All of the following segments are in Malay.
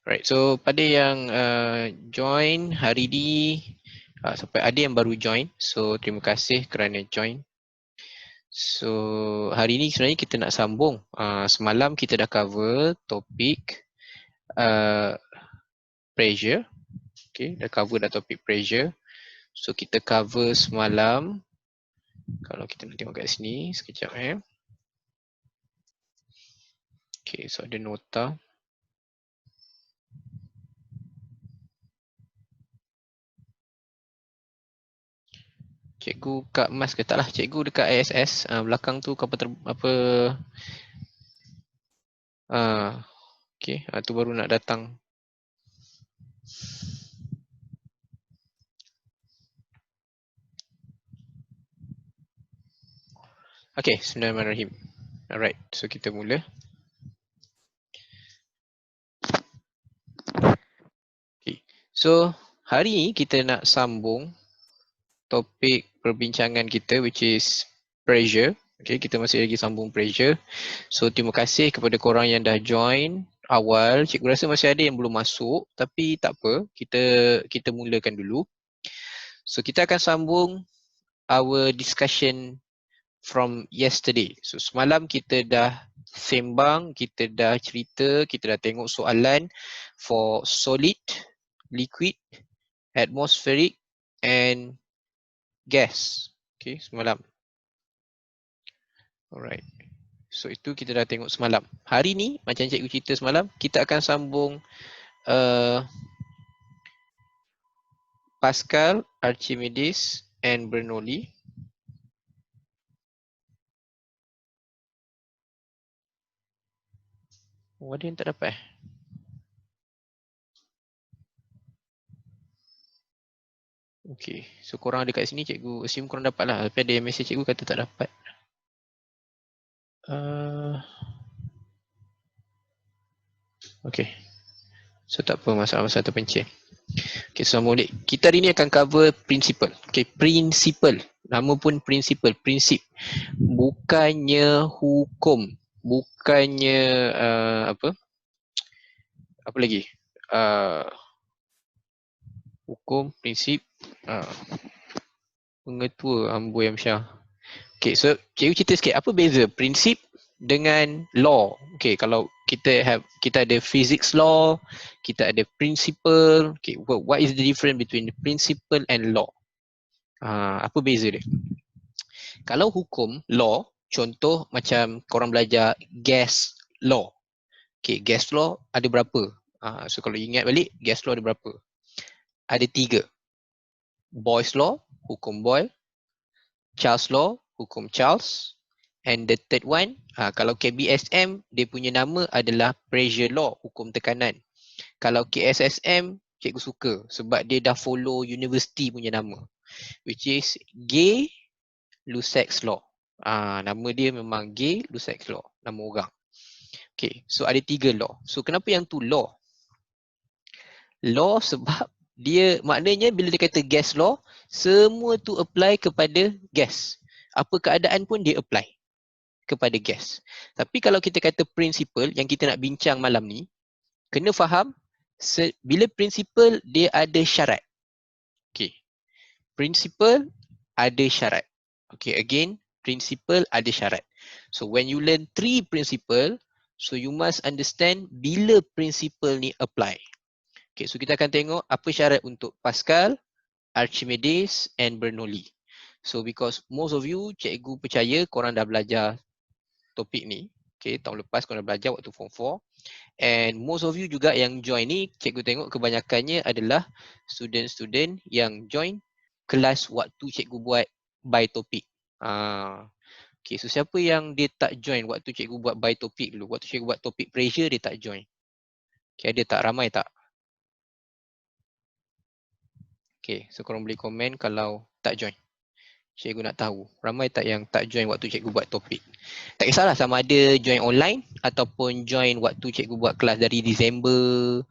Right, so pada yang join hari ni, sampai ada yang baru join, so terima kasih kerana join. So hari ni sebenarnya kita nak sambung. Semalam kita dah cover topik pressure. Okay, dah cover dah topik pressure. So kita cover semalam. Kalau kita nak tengok kat sini sekejap Okay, so ada nota. Cikgu kat mas ke tak lah, cikgu dekat ISS belakang tu apa okay, tu baru nak datang. Okay, Bismillahirrahmanirrahim. Alright, so kita mula. Okay. So hari ni kita nak sambung topik perbincangan kita which is pressure. Okay, kita masih lagi sambung pressure. So terima kasih kepada korang yang dah join awal. Cikgu rasa masih ada yang belum masuk, tapi tak apa, kita mulakan dulu. So kita akan sambung our discussion from yesterday. So semalam kita dah sembang, kita dah cerita, kita dah tengok soalan for solid, liquid, atmospheric and gas. Okay, semalam. Alright. So itu kita dah tengok semalam. Hari ni macam cikgu cerita semalam, kita akan sambung Pascal, Archimedes and Bernoulli. Oh, ada yang tak dapat Okay, so korang ada kat sini, cikgu assume korang dapat lah. Tapi ada yang message cikgu kata tak dapat. Okay, so tak apa, masalah-masalah terpencil. Okay, Assalamualaikum. Kita hari ni akan cover principle. Okay, principle. Nama pun principle, prinsip. Bukannya hukum. Bukannya apa lagi? Hukum, prinsip, pengetua Amboi Amsyah. Okay, so cikgu cerita sikit. Apa beza prinsip dengan law? Okay, kalau kita ada physics law, kita ada principle. Okay, what is the difference between the principle and law? Apa beza dia? Kalau hukum, law, contoh macam korang belajar gas law. Okay, gas law ada berapa? So kalau ingat balik, gas law ada berapa? Ada 3. Boyle's law, hukum Boyle. Charles law, hukum Charles. And the third one, kalau KBSM, dia punya nama adalah pressure law, hukum tekanan. Kalau KSSM, cikgu suka sebab dia dah follow university punya nama, which is Gay-Lussac's law. Nama dia memang Gay-Lussac's law, nama orang. Okay, so ada 3 law. So kenapa yang tu law? Law sebab dia maknanya bila dia kata gas law, semua tu apply kepada gas. Apa keadaan pun dia apply kepada gas. Tapi kalau kita kata principle yang kita nak bincang malam ni, kena faham bila principle dia ada syarat. Okay, principle ada syarat. Okay, again, principle ada syarat. So when you learn 3 principle, so you must understand bila principle ni apply. Okay, so kita akan tengok apa syarat untuk Pascal, Archimedes and Bernoulli. So because most of you, cikgu percaya korang dah belajar topik ni. Okay, tahun lepas korang dah belajar waktu form 4. And most of you juga yang join ni, cikgu tengok kebanyakannya adalah student-student yang join kelas waktu cikgu buat by topik. Okay, so siapa yang dia tak join waktu cikgu buat by topik dulu? Waktu cikgu buat topik pressure, dia tak join. Okay, ada tak? Ramai tak? Okay, so korang boleh komen kalau tak join. Cikgu nak tahu, ramai tak yang tak join waktu cikgu buat topik? Tak kisahlah sama ada join online ataupun join waktu cikgu buat kelas dari Disember.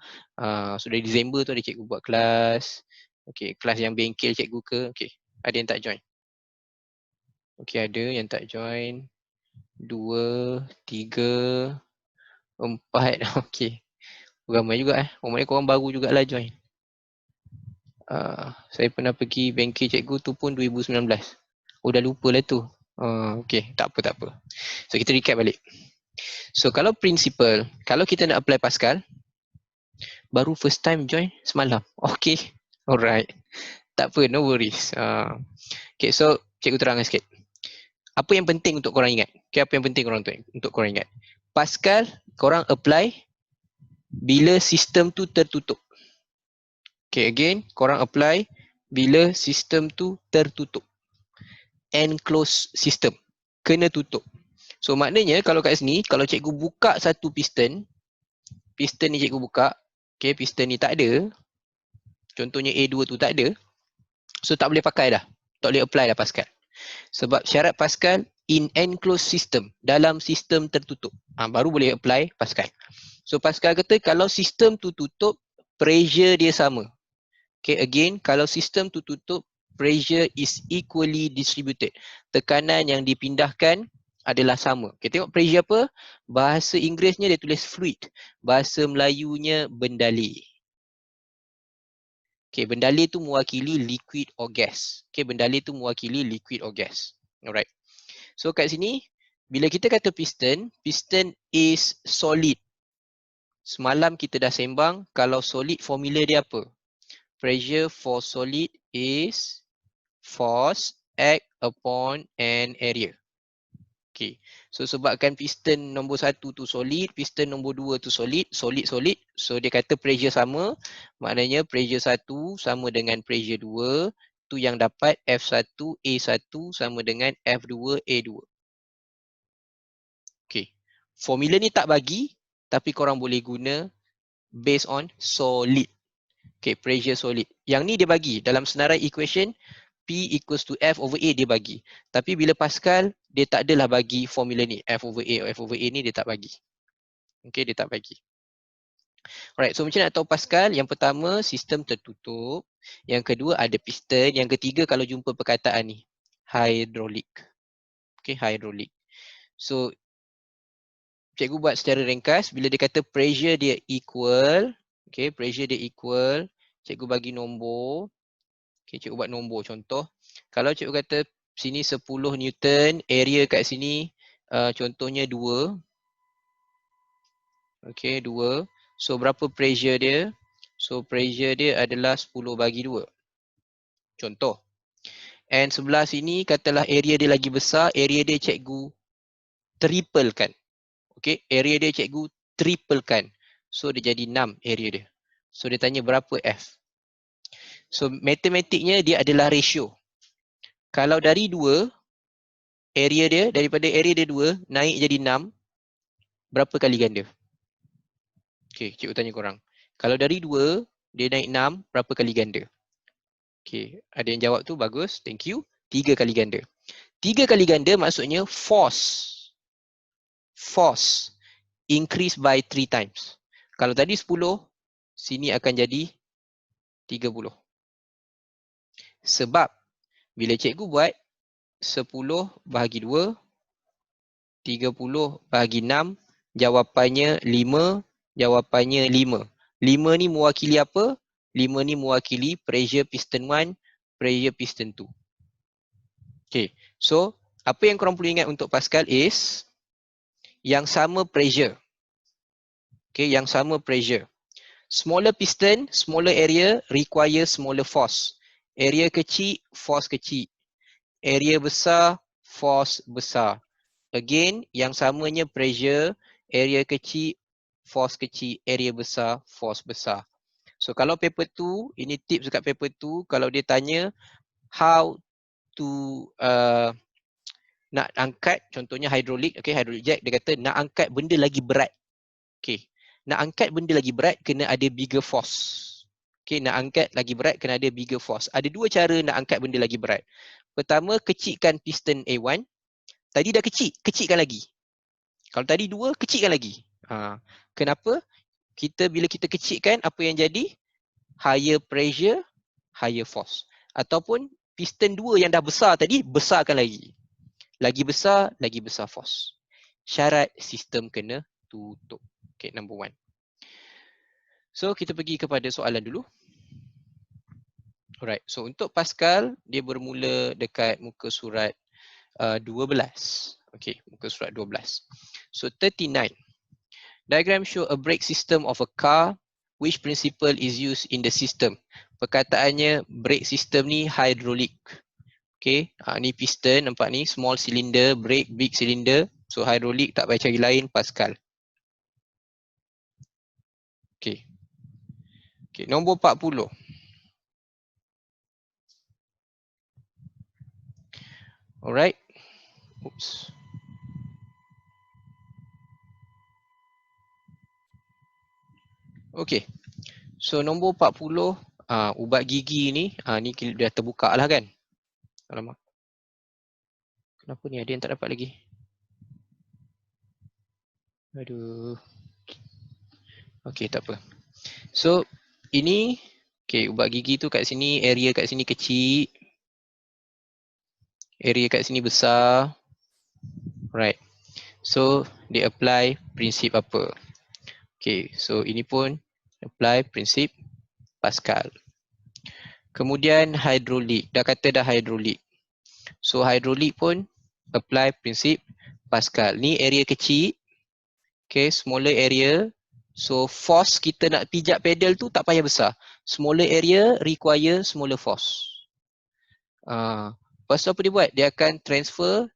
So dari Disember tu ada cikgu buat kelas. Okay, kelas yang bengkel cikgu ke? Okay, ada yang tak join? Okay, ada yang tak join. 2, 3, 4, okay. Ramai juga Maknanya korang baru jugalah join. Saya pernah pergi bengkel cikgu tu pun 2019. Oh dah lupa lah tu. Okay, tak apa. So kita recap balik. So kalau principle, kalau kita nak apply Pascal, baru first time join semalam. Okay, alright. Tak apa, no worries. Okay, so cikgu terangkan sikit. Apa yang penting untuk korang ingat? Okay, apa yang penting untuk korang ingat? Pascal, korang apply bila sistem tu tertutup. Okay, again, korang apply bila sistem tu tertutup. Enclosed system. Kena tutup. So maknanya kalau kat sini, kalau cikgu buka satu piston ni cikgu buka, okay, piston ni tak ada, contohnya A2 tu tak ada, so tak boleh pakai dah. Tak boleh apply dah Pascal. Sebab syarat Pascal in enclosed system, dalam sistem tertutup. Baru boleh apply Pascal. So Pascal kata kalau sistem tu tutup, pressure dia sama. Okay, again, kalau sistem tu tutup, pressure is equally distributed. Tekanan yang dipindahkan adalah sama. Okay, tengok pressure apa? Bahasa Inggerisnya dia tulis fluid. Bahasa Melayunya bendali. Okay, bendali tu mewakili liquid or gas. Okay, bendali tu mewakili liquid or gas. Alright. So kat sini, bila kita kata piston is solid. Semalam kita dah sembang, kalau solid formula dia apa? Pressure for solid is force act upon an area. Okay. So sebabkan piston nombor 1 tu solid, piston nombor 2 tu solid. So dia kata pressure sama. Maknanya pressure 1 sama dengan pressure 2. Tu yang dapat F1 A1 sama dengan F2 A2. Okay. Formula ni tak bagi, tapi korang boleh guna based on solid. Okay, pressure solid. Yang ni dia bagi. Dalam senarai equation, P equals to F over A dia bagi. Tapi bila Pascal, dia tak adalah bagi formula ni. F over A ni dia tak bagi. Okay, dia tak bagi. Alright, so macam nak tahu Pascal? Yang pertama, sistem tertutup. Yang kedua, ada piston. Yang ketiga, kalau jumpa perkataan ni, hydraulic. Okay, hydraulic. So, cikgu buat secara ringkas. Bila dia kata pressure dia equal, okay, pressure dia equal, cikgu bagi nombor. Okay, cikgu buat nombor contoh. Kalau cikgu kata sini 10 Newton, area kat sini contohnya 2. Okay, 2. So berapa pressure dia? So pressure dia adalah 10 bagi 2. Contoh. And sebelah sini katalah area dia lagi besar, area dia cikgu triple kan. Okay, area dia cikgu triple kan. So dia jadi 6 area dia. So dia tanya berapa F. So matematiknya dia adalah ratio. Kalau dari 2, area dia, daripada area dia 2, naik jadi 6, berapa kali ganda? Okay, cikgu tanya korang. Kalau dari 2, dia naik 6, berapa kali ganda? Okay, ada yang jawab tu, bagus, thank you. 3 kali ganda. 3 kali ganda maksudnya force increase by 3 times. Kalau tadi 10, sini akan jadi 30. Sebab, bila cikgu buat 10 bahagi 2, 30 bahagi 6, jawapannya 5, jawapannya 5. 5 ni mewakili apa? 5 ni mewakili pressure piston 1, pressure piston 2. Okay, so apa yang korang perlu ingat untuk Pascal is yang sama pressure. Okay, yang sama pressure. Smaller piston, smaller area require smaller force. Area kecil, force kecil. Area besar, force besar. Again, yang samanya pressure, area kecil, force kecil, area besar, force besar. So kalau paper 2, ini tips dekat paper 2, kalau dia tanya how to nak angkat, contohnya hydraulic, okay, hydraulic jack, dia kata nak angkat benda lagi berat. Okay, nak angkat benda lagi berat, kena ada bigger force. Okay, nak angkat lagi berat, kena ada bigger force. Ada 2 cara nak angkat benda lagi berat. Pertama, kecilkan piston A1. Tadi dah kecil, kecilkan lagi. Kalau tadi 2, kecilkan lagi. Kenapa? Bila kita kecilkan, apa yang jadi? Higher pressure, higher force. Ataupun piston 2 yang dah besar tadi, besarkan lagi. Lagi besar force. Syarat sistem kena tutup. Okay, number 1. So kita pergi kepada soalan dulu. Alright, so untuk Pascal, dia bermula dekat muka surat 12. Okay, muka surat 12. So 39. Diagram show a brake system of a car. Which principle is used in the system? Perkataannya brake system ni hydraulic. Okay, ni piston nampak ni, small cylinder, brake big cylinder. So hydraulic tak payah cari lain, Pascal. Okay. Okay, nombor 40. Alright. Oops. Okay. So nombor 40, ubat gigi ni, ni dah terbuka lah kan. Alamak. Kenapa ni ada yang tak dapat lagi? Aduh. Okay, tak apa. So ini, okay, ubat gigi tu kat sini, area kat sini kecil. Area kat sini besar. Right. So dia apply prinsip apa? Okay, so ini pun apply prinsip Pascal. Kemudian hidrolik, dah kata dah hidrolik. So hidrolik pun apply prinsip Pascal. Ni area kecil. Okay, smaller area. So force kita nak pijak pedal tu tak payah besar. Smaller area require smaller force. Lepas tu apa dia buat? Dia akan transfer,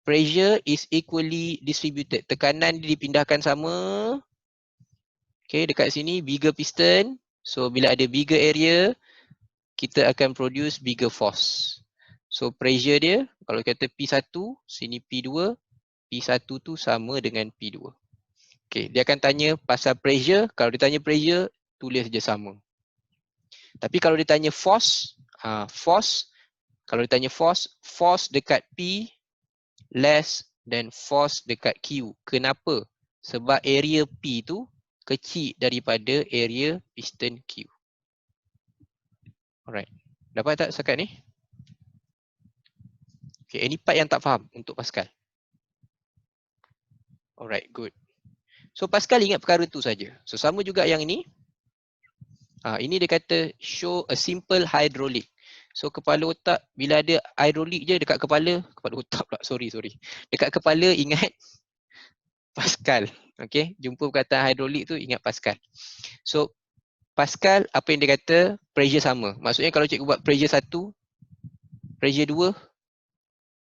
pressure is equally distributed. Tekanan dia dipindahkan sama. Okay, dekat sini bigger piston. So bila ada bigger area, kita akan produce bigger force. So pressure dia, kalau kata P1, sini P2, P1 tu sama dengan P2. Okay, dia akan tanya pasal pressure. Kalau dia tanya pressure, tulis je sama. Tapi kalau dia tanya force, kalau dia tanya force dekat P less than force dekat Q. Kenapa? Sebab area P tu kecil daripada area piston Q. Alright. Dapat tak setakat ni? Okay, any part yang tak faham untuk Pascal? Alright, good. So Pascal ingat perkara tu saja. So sama juga yang ini. Ini dia kata show a simple hydraulic. So kepala otak, bila ada hydraulic je dekat kepala otak pula, sorry. Dekat kepala ingat Pascal. Okay, jumpa perkataan hydraulic tu ingat Pascal. So Pascal, apa yang dia kata, pressure sama. Maksudnya kalau cikgu buat pressure 1, pressure 2,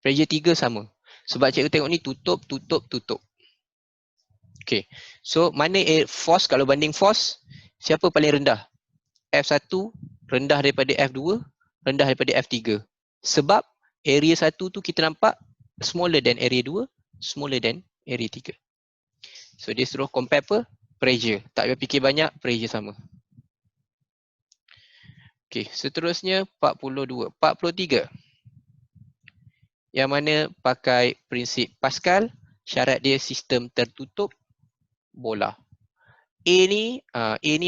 pressure 3 sama. Sebab cikgu tengok ni tutup. Okay, so mana force, kalau banding force, siapa paling rendah? F1 rendah daripada F2, rendah daripada F3. Sebab area 1 tu kita nampak smaller than area 2, smaller than area 3. So dia suruh compare apa? Pressure. Tak payah fikir banyak, pressure sama. Okay, seterusnya 42. 43. Yang mana pakai prinsip Pascal, syarat dia sistem tertutup bola. A ni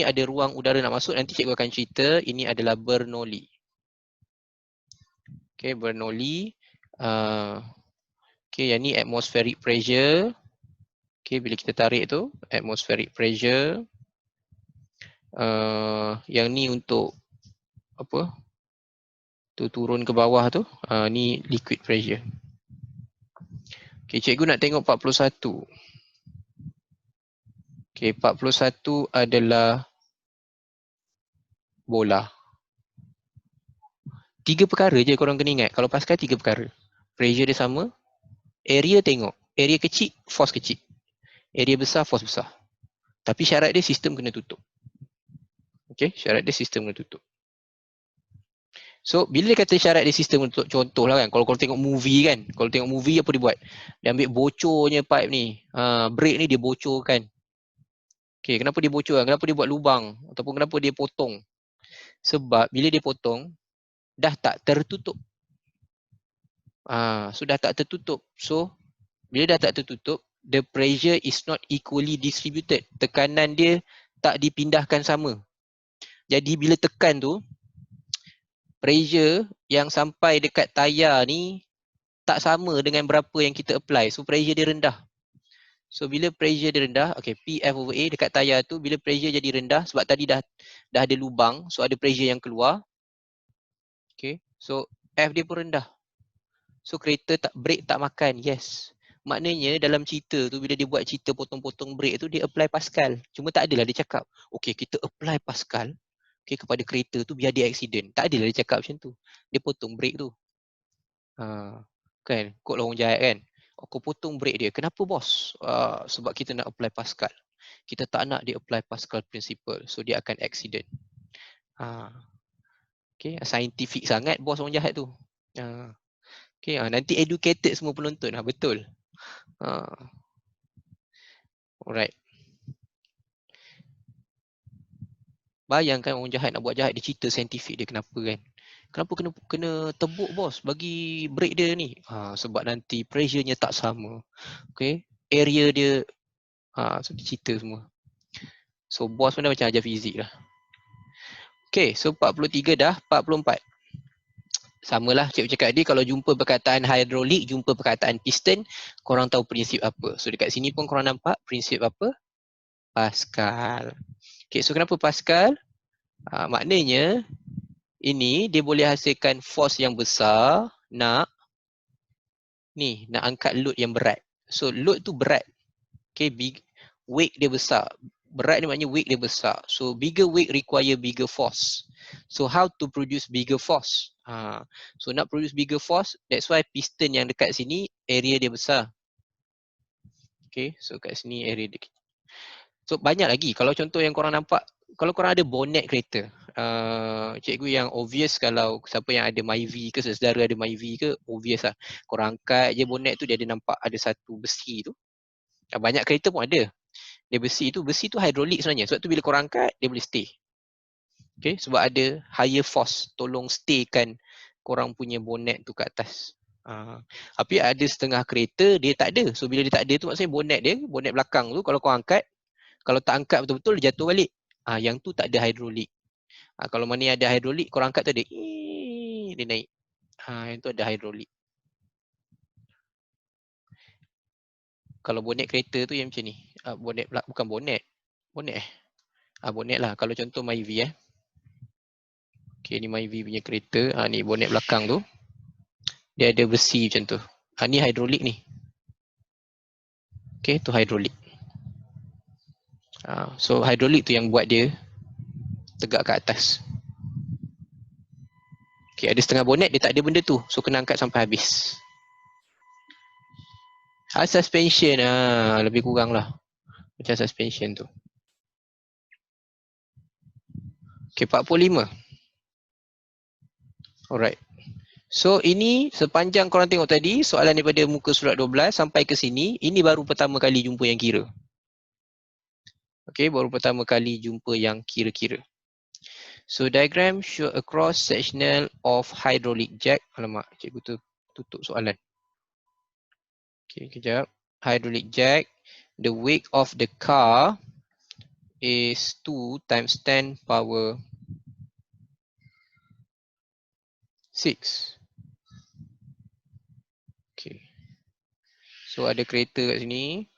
ada ruang udara nak masuk, nanti cikgu akan cerita, ini adalah Bernoulli. Okay, Bernoulli. Okay, yang ni atmospheric pressure. Okay, bila kita tarik tu, atmospheric pressure. Yang ni untuk apa? Tu turun ke bawah tu. Ni liquid pressure. Okay, cikgu nak tengok 41. Okay, 41 adalah bola. 3 perkara je korang kena ingat. Kalau Pascal 3 perkara. Pressure dia sama. Area tengok. Area kecil, force kecil. Area besar, force besar. Tapi syarat dia sistem kena tutup. Okay, syarat dia sistem kena tutup. So, bila dia kata syarat dia sistem kena tutup, contoh lah kan. Kalau korang tengok movie kan. Kalau tengok movie apa dia buat? Dia ambil bocornya pipe ni. Brake ni dia bocorkan. Okay, kenapa dia bocorkan? Kenapa dia buat lubang? Ataupun kenapa dia potong? Sebab bila dia potong, dah tak tertutup. Sudah tak tertutup. So, bila dah tak tertutup, the pressure is not equally distributed. Tekanan dia tak dipindahkan sama. Jadi bila tekan tu, pressure yang sampai dekat tayar ni tak sama dengan berapa yang kita apply. So pressure dia rendah. So bila pressure dia rendah, okay, PF over A dekat tayar tu, bila pressure jadi rendah, sebab tadi dah ada lubang, so ada pressure yang keluar. Okay, so F dia pun rendah. So kereta tak brake tak makan, yes. Maknanya dalam cerita tu, bila dia buat cerita potong-potong brake tu, dia apply Pascal. Cuma tak adalah dia cakap, okay, kita apply Pascal, okay, kepada kereta tu biar dia accident. Tak adalah dia cakap macam tu. Dia potong brake tu. Kan, kot lah orang jahat kan. Aku potong brake dia. Kenapa bos? Sebab kita nak apply Pascal. Kita tak nak dia apply Pascal principle. So dia akan accident. Okay, scientific sangat bos orang jahat tu. Okay, nanti educated semua penonton. Betul. Alright. Bayangkan orang jahat nak buat jahat, dia cerita saintifik dia kenapa kan. Kenapa kena tebuk bos bagi brake dia ni? Sebab nanti pressure-nya tak sama. Okay, area dia, so dia cerita semua. So bos pun dah macam ajar fizik lah. Okay, so 43 dah, 44. Samalah cikgu cakap tadi, kalau jumpa perkataan hidrolik, jumpa perkataan piston, korang tahu prinsip apa. So dekat sini pun korang nampak prinsip apa? Pascal. Okay, so kenapa Pascal? Maknanya ini dia boleh hasilkan force yang besar nak angkat load yang berat. So load tu berat. Okay, weight dia besar. Berat ni maknanya weight dia besar. So bigger weight require bigger force. So how to produce bigger force? So nak produce bigger force, that's why piston yang dekat sini area dia besar. Okay, so kat sini area dia. So banyak lagi. Kalau contoh yang korang nampak, kalau korang ada bonnet kereta, cikgu yang obvious kalau siapa yang ada Myvi ke, saudara ada Myvi ke, obvious lah. Korang angkat je bonnet tu, dia ada nampak ada satu besi tu. Banyak kereta pun ada. Dia besi tu hidrolik sebenarnya. Sebab tu bila korang angkat, dia boleh stay. Okay, sebab ada higher force tolong staykan korang punya bonnet tu kat atas. Tapi ada setengah kereta dia tak ada. So bila dia tak ada tu maksudnya bonnet belakang tu kalau korang angkat, kalau tak angkat betul-betul dia jatuh balik. Yang tu tak ada hidrolik. Kalau mana yang ada hidrolik, korang angkat tu ada, dia naik. Yang tu ada hidrolik. Kalau bonet kereta tu yang macam ni. Bonet bukan bonet. Bonet bonet lah. Kalau contoh Myvi Okay, ni Myvi punya kereta. Ni bonet belakang tu. Dia ada besi macam tu. Ni hidrolik ni. Okay, tu hidrolik. So hidrolik tu yang buat dia tegak kat atas. Okay, ada setengah bonet dia tak ada benda tu. So kena angkat sampai habis. Suspension lebih kurang lah. Macam suspension tu. Okay, 45. Alright. So ini sepanjang korang tengok tadi, soalan daripada muka surat 12 sampai ke sini, ini baru pertama kali jumpa yang kira. Okay, baru pertama kali jumpa yang kira-kira. So diagram show a cross sectional of hydraulic jack. Alamak, cikgu tu tutup soalan. Okay, kejap. Hydraulic jack. The weight of the car is 2 times 10 power 6. Okay. So ada kereta kat sini.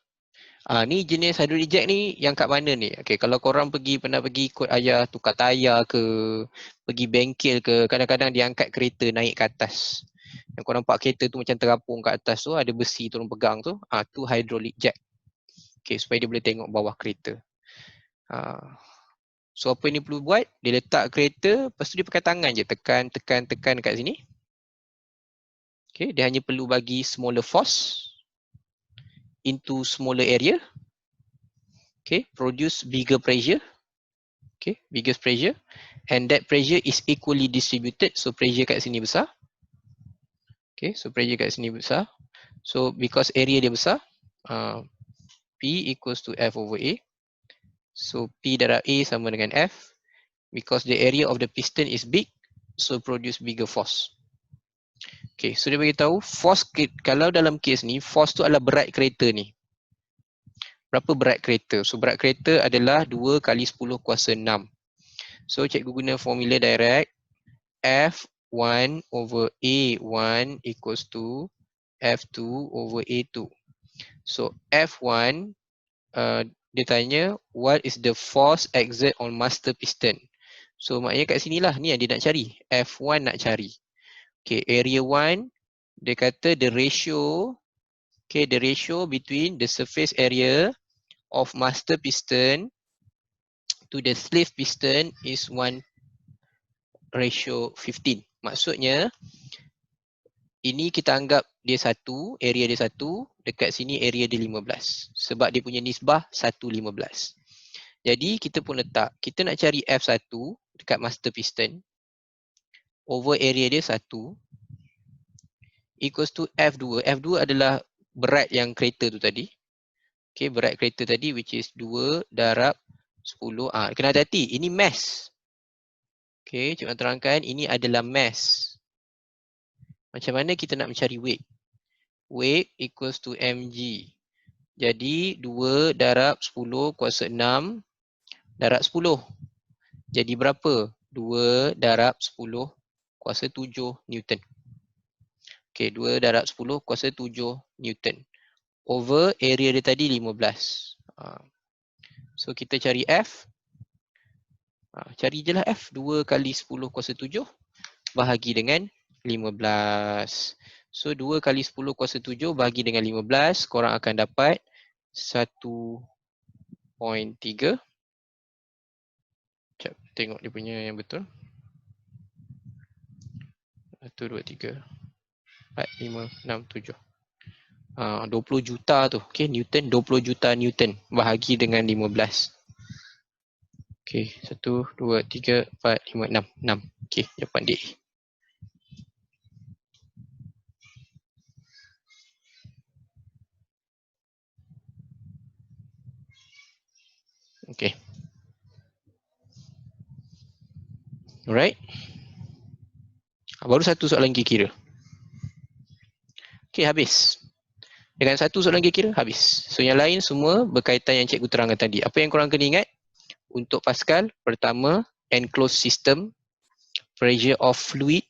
Ni jenis hydraulic jack ni yang kat mana ni? Okay, kalau korang pernah pergi ikut ayah tukar tayar ke, pergi bengkel ke, kadang-kadang dia angkat kereta naik ke atas. Yang korang nampak kereta tu macam terapung kat atas tu, ada besi tolong pegang tu, tu hydraulic jack. Okay, supaya dia boleh tengok bawah kereta. So apa yang dia perlu buat? Dia letak kereta, lepas tu dia pakai tangan je, tekan kat sini. Okay, dia hanya perlu bagi smaller force into smaller area. Okay, produce bigger pressure. Okay, biggest pressure. And that pressure is equally distributed. So pressure kat sini besar. Okay, so pressure kat sini besar. So because area dia besar, P equals to F over A. So P darab A sama dengan F. Because the area of the piston is big, so produce bigger force. Okay, so dia beritahu force, kalau dalam kes ni, force tu adalah berat kereta ni. Berapa berat kereta? So berat kereta adalah 2 kali 10 kuasa 6. So cikgu guna formula direct. F1 over A1 equals to F2 over A2. So F1 dia tanya what is the force exert on master piston. So maknanya kat sinilah ni yang dia nak cari. F1 nak cari. Okay, area 1 dia kata the ratio, okay, the ratio between the surface area of master piston to the slave piston is 1:15. Maksudnya ini kita anggap dia satu, area dia satu, dekat sini area dia 15. Sebab dia punya nisbah 1:15. Jadi kita pun letak, kita nak cari F1 dekat master piston over area dia 1 equals to F2. F2 adalah berat yang kereta tu tadi. Okay, berat kereta tadi which is 2 darab 10. Kena hati-hati, ini mass. Okay, cikgu nak terangkan ini adalah mass. Macam mana kita nak mencari weight? Weight equals to mg. Jadi 2 darab 10 kuasa 6 darab 10. Jadi berapa? 2 darab 10 kuasa 7 Newton. Okay, 2 darab 10 kuasa 7 Newton. Over area dia tadi 15. So kita cari F. Cari je lah F. 2 kali 10 kuasa 7 bahagi dengan 15. So 2 kali 10 kuasa 7 bahagi dengan 15. Korang akan dapat 1.3. Sekejap, tengok dia punya yang betul. 1, 2, 3, 4, 5, 6, 7. 20 juta tu. Okay, Newton, 20 juta Newton bahagi dengan 15. Okay, 1, 2, 3, 4, 5, 6. 6. Okay, jawapan D. Okay. Alright. Baru satu soalan kira-kira. Okay, habis. Dengan satu soalan kira-kira, habis. So yang lain semua berkaitan yang cikgu terangkan tadi. Apa yang korang kena ingat? Untuk Pascal, pertama, enclosed system, pressure of fluid.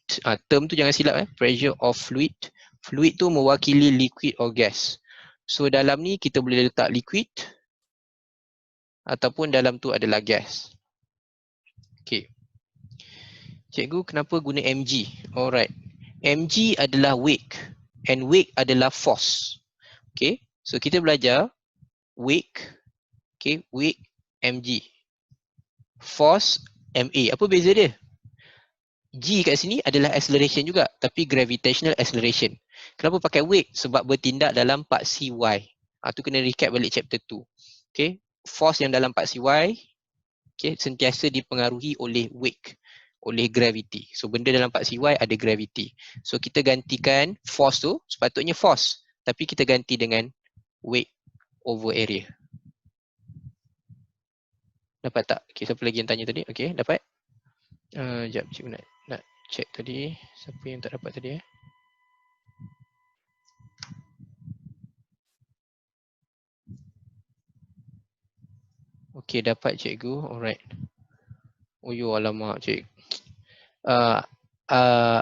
Term tu jangan silap. Pressure of fluid. Fluid tu mewakili liquid or gas. So dalam ni kita boleh letak liquid ataupun dalam tu adalah gas. Okay. Cikgu kenapa guna mg? Alright. Mg adalah weight and weight adalah force. Okay. So kita belajar weight, okay, weight mg. Force ma. Apa beza dia? G kat sini adalah acceleration juga, tapi gravitational acceleration. Kenapa pakai weight? Sebab bertindak dalam part CY. Tu kena recap balik chapter 2. Okay. Force yang dalam part CY, okay, sentiasa dipengaruhi oleh weight, oleh gravity. So benda dalam part CY ada gravity. So kita gantikan force tu, sepatutnya force, tapi kita ganti dengan weight over area. Dapat tak? Okay, siapa lagi yang tanya tadi? Okay, dapat? Sekejap, cikgu nak check tadi. Siapa yang tak dapat tadi? Okay, dapat cikgu. Alright. Oh yo, alamak cik.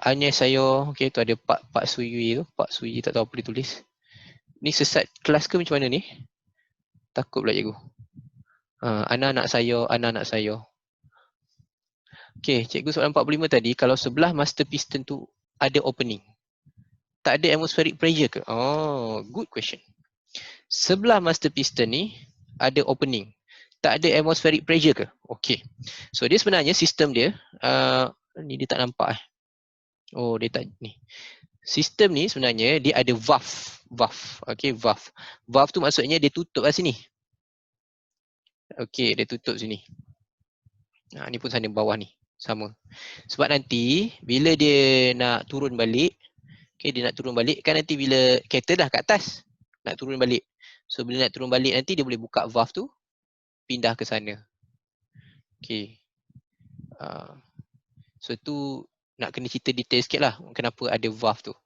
Anya saya, okay, tu ada Pak Suyui tu. Pak Suyui tak tahu apa dia tulis. Ni sesat kelas ke macam mana ni? Takut pula cikgu. Anak-anak saya. Okay, cikgu soalan 45 tadi, kalau sebelah master piston tu ada opening, tak ada atmospheric pressure ke? Oh, good question. Sebelah master piston ni ada opening, tak ada atmospheric pressure ke? Okay. So dia sebenarnya sistem dia, ni dia tak nampak Oh, dia tak ni. Sistem ni sebenarnya dia ada valve. Okay, valve. Valve tu maksudnya dia tutup kat sini. Okay, dia tutup sini. Ni pun sana bawah ni. Sama. Sebab nanti bila dia nak turun balik, okay, dia nak turun balik kan nanti bila kereta dah kat atas nak turun balik. So bila nak turun balik nanti dia boleh buka valve tu, pindah ke sana. Okay. So tu nak kena cerita detail sikit lah kenapa ada valve tu.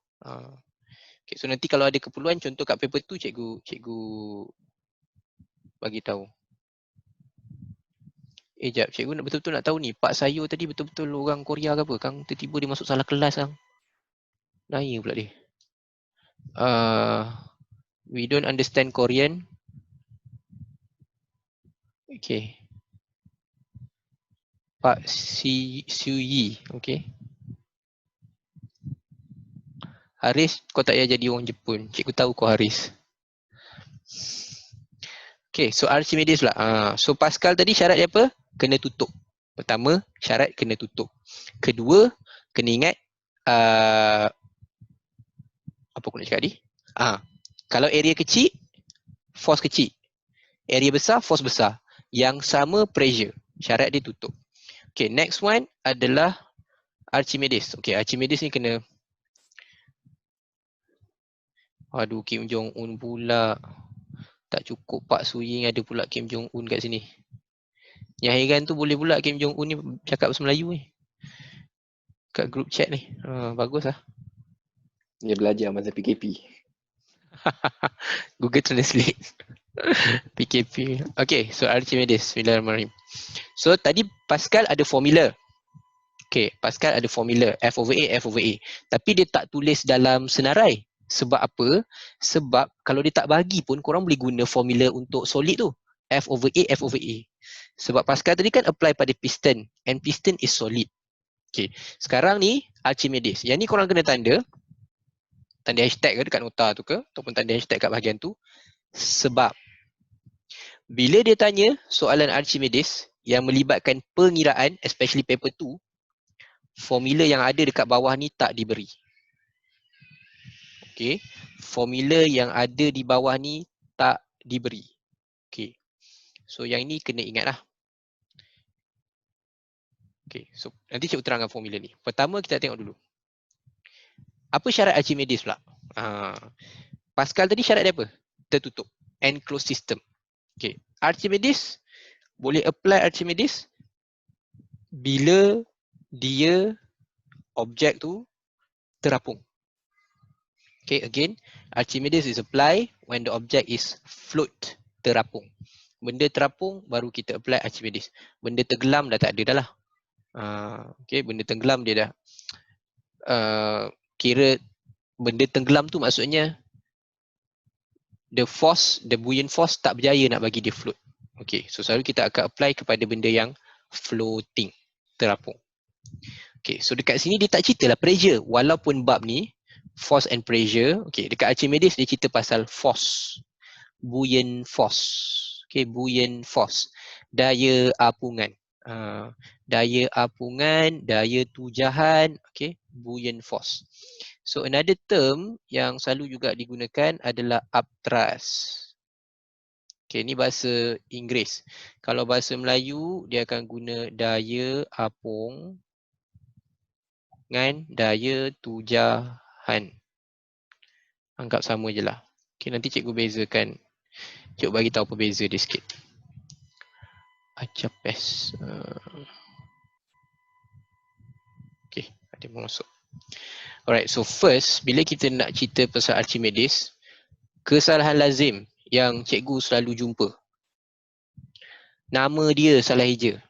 Okay, so nanti kalau ada keperluan contoh kat paper tu cikgu bagi tahu. Jap, cikgu nak betul-betul nak tahu ni, Pak Sayo tadi betul-betul orang Korea ke apa? Kang tiba-tiba dia masuk salah kelas kang. Naya pula dia. We don't understand Korean. Okay. Pak Siu Yi. Okay. Haris, kau tak payah jadi orang Jepun. Cikgu tahu kau Haris. Okay, so Archimedes pula. So Pascal tadi syarat dia apa? Kena tutup. Pertama, syarat kena tutup. Kedua, kena ingat apa aku nak cakap tadi? Kalau area kecil, force kecil. Area besar, force besar. Yang sama pressure. Syarat dia tutup. Okay, next one adalah Archimedes. Okay, Archimedes ni kena... Aduh, Kim Jong-un pula. Tak cukup Pak Suying ada pula Kim Jong-un kat sini. Yang heran tu boleh pula Kim Jong-un ni cakap bahasa Melayu ni. Kat group chat ni. Bagus lah. Dia belajar masa PKP. Google Translate. PKP. Okay, so Archimedes. Bismillahirrahmanirrahim. So tadi Pascal ada formula. Okay, Pascal ada formula F over A, F over A. Tapi dia tak tulis dalam senarai. Sebab apa? Sebab kalau dia tak bagi pun korang boleh guna formula untuk solid tu. F over A, F over A. Sebab Pascal tadi kan apply pada piston. And piston is solid. Okay, sekarang ni Archimedes. Yang ni korang kena tanda hashtag ke dekat nota tu ke, ataupun tanda hashtag kat bahagian tu. Sebab bila dia tanya soalan Archimedes yang melibatkan pengiraan, especially paper 2, formula yang ada dekat bawah ni tak diberi. Okay, formula yang ada di bawah ni tak diberi. Okay, so yang ini kena ingat lah. Okay, so nanti cikgu terangkan formula ni. Pertama kita tengok dulu. Apa syarat Archimedes pula? Pascal tadi syarat dia apa? Tertutup. Enclosed system. Okay, Archimedes boleh apply Archimedes bila dia objek tu terapung. Okay, again, Archimedes is apply when the object is float, terapung. Benda terapung baru kita apply Archimedes. Benda tenggelam dah tak ada dah lah. Okay, benda tenggelam dia dah. Kira benda tenggelam tu maksudnya the force, the buoyant force tak berjaya nak bagi dia float. Okay, so selalu kita akan apply kepada benda yang floating, terapung. Okay, so dekat sini dia tak cerita lah pressure. Walaupun bab ni force and pressure. Okay, dekat Archimedes dia cerita pasal force. Buoyant force. Okay, buoyant force. Daya apungan. Daya apungan, daya tujahan. Okay, buoyant force. So another term yang selalu juga digunakan adalah upthrust. Okay, ni bahasa Inggeris. Kalau bahasa Melayu, dia akan guna daya apung dengan daya tujahan. Anggap sama je lah. Okay, nanti cikgu bezakan. Cikgu bagi tahu apa beza dia sikit. Acapes. Okay, ada masuk. Alright, so first, bila kita nak cerita pasal Archimedes, kesalahan lazim yang cikgu selalu jumpa. Nama dia salah eja.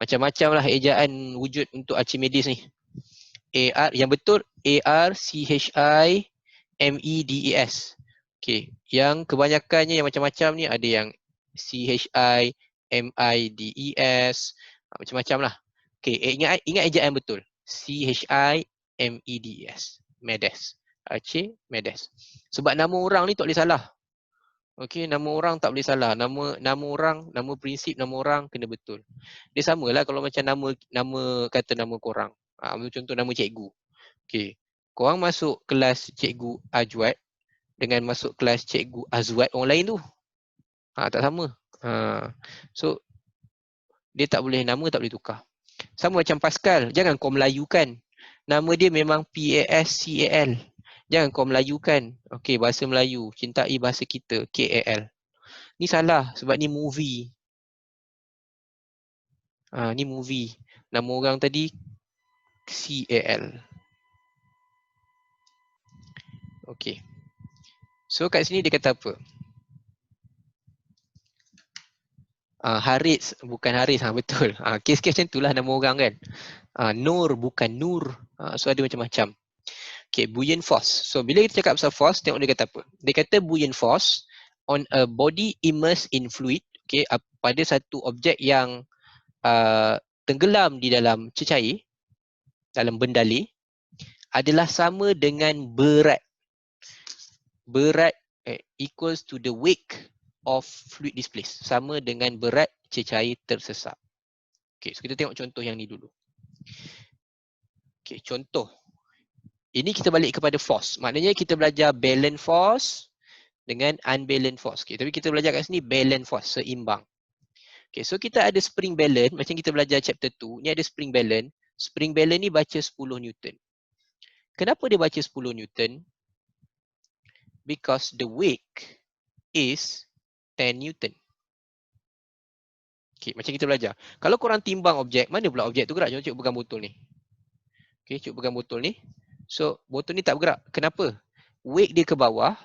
Macam-macam lah ejaan wujud untuk Archimedes ni. Yang betul Archimedes. Okay, yang kebanyakannya yang macam-macam ni ada yang Chimedes, macam-macam lah. Okay, ingat ejaan yang betul. Chimedes, Medes, Archimedes. Sebab nama orang ni tak boleh salah. Okay, nama orang tak boleh salah. Nama orang, nama prinsip nama orang kena betul. Dia samalah kalau macam nama kata nama korang. Contoh nama cikgu. Okay, korang masuk kelas cikgu Ajwat dengan masuk kelas cikgu Azwat orang lain tu. Tak sama. So dia tak boleh, nama tak boleh tukar. Sama macam Pascal, jangan kau melayukan. Nama dia memang Pascal. Jangan kau melayukan. Okey, bahasa Melayu, cintai bahasa kita, KAL. Ni salah sebab ni movie. Ni movie. Nama orang tadi CAL. Okey. So kat sini dia kata apa? Haris bukan Haris, betul. Kes-kes macam itulah nama orang kan. Nur bukan Nur. So ada macam-macam. Okay, buoyant force. So bila kita cakap pasal force, tengok dia kata apa. Dia kata buoyant force on a body immersed in fluid, okay, pada satu objek yang tenggelam di dalam cecair, dalam bendali, adalah sama dengan berat. Berat equals to the weight of fluid displaced. Sama dengan berat cecair tersesat. Okay, so kita tengok contoh yang ni dulu. Okay, contoh. Ini kita balik kepada force. Maknanya kita belajar balance force dengan unbalanced force. Okay, tapi kita belajar kat sini balance force, seimbang. Okay, so kita ada spring balance, macam kita belajar chapter 2, ni ada spring balance. Spring balance ni baca 10 Newton. Kenapa dia baca 10 Newton? Because the weight is 10 Newton. Okay, macam kita belajar. Kalau korang timbang objek, mana pula objek tu gerak? Cuba pegang botol ni. Okay, cuba pegang botol ni. So, botol ni tak bergerak. Kenapa? Weight dia ke bawah,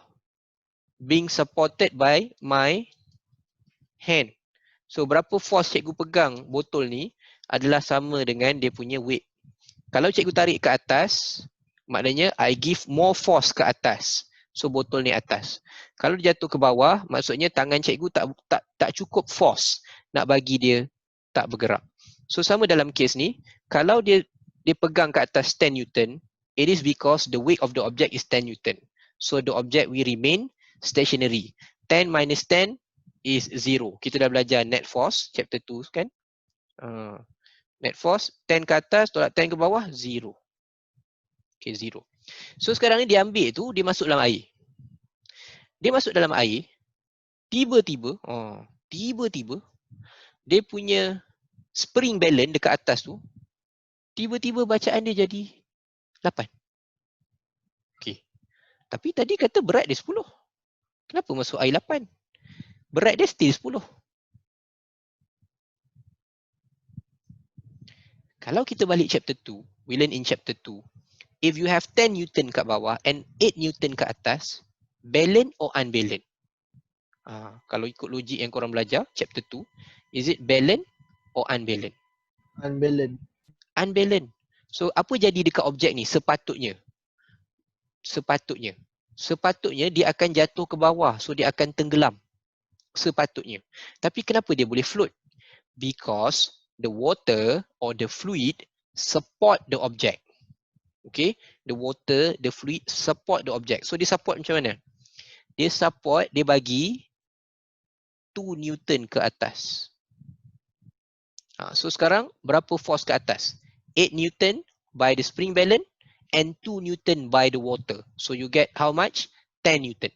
being supported by my hand. So, berapa force cikgu pegang botol ni adalah sama dengan dia punya weight. Kalau cikgu tarik ke atas, maknanya I give more force ke atas. So, botol ni atas. Kalau dia jatuh ke bawah, maksudnya tangan cikgu tak cukup force nak bagi dia tak bergerak. So, sama dalam kes ni, kalau dia pegang ke atas 10 Newton, it is because the weight of the object is 10 Newton. So, the object will remain stationary. 10 minus 10 is 0. Kita dah belajar net force, chapter 2 kan? Net force, 10 ke atas, tolak 10 ke bawah, 0. Okay, 0. So, sekarang ni dia ambil tu, dia masuk dalam air. Dia masuk dalam air, tiba-tiba, dia punya spring balance dekat atas tu, tiba-tiba bacaan dia jadi 8. Okay. Tapi tadi kata berat dia 10. Kenapa masuk air 8? Berat dia still 10. Kalau kita balik chapter 2, we learn in chapter 2, if you have 10 Newton kat bawah and 8 Newton kat atas, balance or unbalance? Kalau ikut logik yang korang belajar, chapter 2, is it balance or unbalance? Unbalance. Unbalance. So, apa jadi dekat objek ni sepatutnya? Sepatutnya dia akan jatuh ke bawah. So, dia akan tenggelam. Sepatutnya. Tapi kenapa dia boleh float? Because the water or the fluid support the object. Okay? The water, the fluid support the object. So, dia support macam mana? Dia support, dia bagi 2 Newton ke atas. So, sekarang berapa force ke atas? 8 Newton by the spring balance and 2 Newton by the water. So, you get how much? 10 Newton.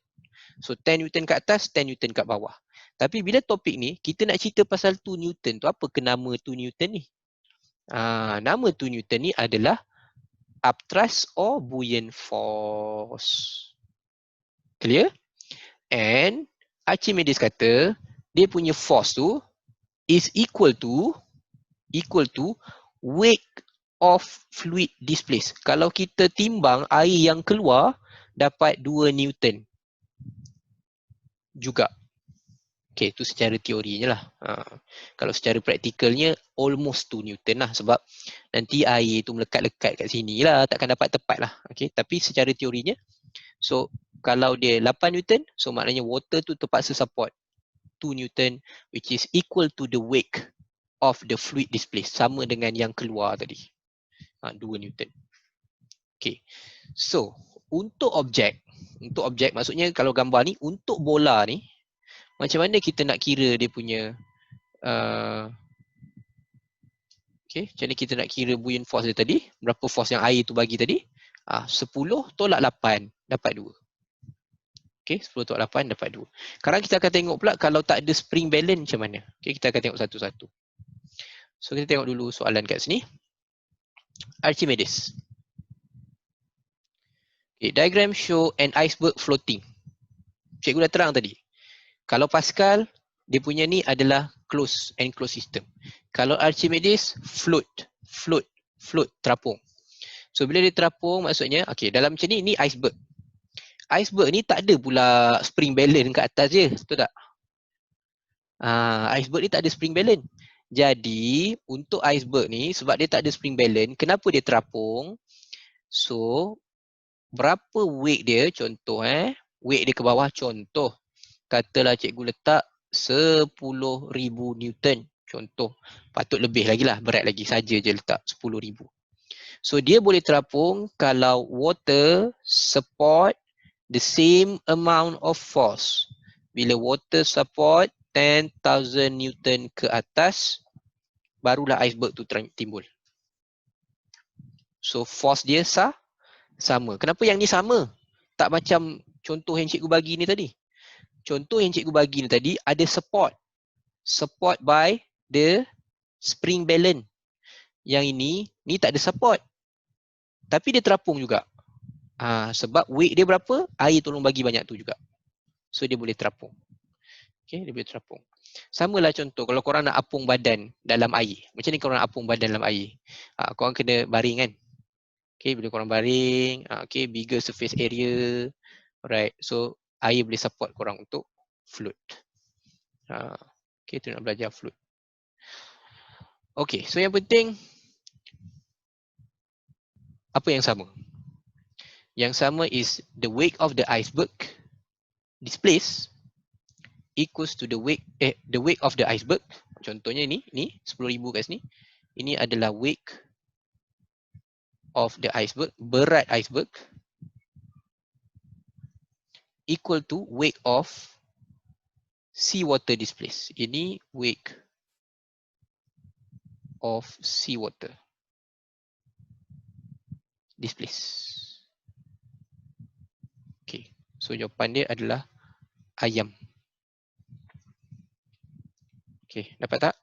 So, 10 Newton kat atas, 10 Newton kat bawah. Tapi bila topik ni, kita nak cerita pasal 2 Newton tu, apa ke nama 2 Newton ni? Nama 2 Newton ni adalah upthrust or buoyant force. Clear? And Archimedes kata, dia punya force tu is equal to weight of fluid displaced. Kalau kita timbang air yang keluar, dapat 2 Newton juga. Okay, itu secara teorinya lah. Kalau secara praktikalnya, almost 2 Newton lah. Sebab nanti air tu melekat-lekat kat sini lah. Takkan dapat tepat lah. Okay, tapi secara teorinya, so kalau dia 8 Newton, so maknanya water tu terpaksa support 2 Newton, which is equal to the weight of the fluid displaced. Sama dengan yang keluar tadi. 2 Newton. Okay, so untuk objek maksudnya kalau gambar ni, untuk bola ni, macam mana kita nak kira dia punya okay, macam mana kita nak kira buoyant force dia tadi? Berapa force yang air tu bagi tadi? 10 tolak 8 dapat 2. Okay, 10 tolak 8 dapat 2. Sekarang kita akan tengok pula kalau tak ada spring balance macam mana. Okay, kita akan tengok satu-satu. So kita tengok dulu soalan kat sini. Archimedes. Okay, diagram show an iceberg floating. Cikgu dah terang tadi. Kalau Pascal, dia punya ni adalah enclosed system. Kalau Archimedes, float, terapung. So bila dia terapung, maksudnya, okay, dalam macam ni iceberg. Iceberg ni tak ada pula spring balance kat atas je, betul tak? Iceberg ni tak ada spring balance. Jadi, untuk iceberg ni, sebab dia tak ada spring balance, kenapa dia terapung? So, berapa weight dia, contoh weight dia ke bawah, contoh katalah cikgu letak 10,000 Newton, contoh, patut lebih lagi lah, berat lagi, saja je letak 10,000. So dia boleh terapung kalau water support the same amount of force. Bila water support 10,000 Newton ke atas, barulah iceberg tu timbul. So force dia sama. Kenapa yang ni sama? Tak macam contoh yang cikgu bagi ni tadi. Contoh yang cikgu bagi ni tadi ada support. Support by the spring balance. Yang ni tak ada support. Tapi dia terapung juga. Sebab weight dia berapa, air tolong bagi banyak tu juga. So dia boleh terapung. Okay, dia boleh terapung. Samalah contoh kalau korang nak apung badan dalam air. Macam ni korang nak apung badan dalam air. Korang kena baring kan. Okay, bila korang baring, okay, bigger surface area. Alright, so air boleh support korang untuk float. Okay, tu nak belajar float. Okay, so yang penting, apa yang sama? Yang sama is the weight of the iceberg displaced equals to the weight of the iceberg. Contohnya ni 10,000 kat sini. Ini adalah weight of the iceberg, berat iceberg, equal to weight of seawater displaced. Ini weight of seawater displaced. Okay, so jawapan dia adalah ayam. Okay, dapat tak?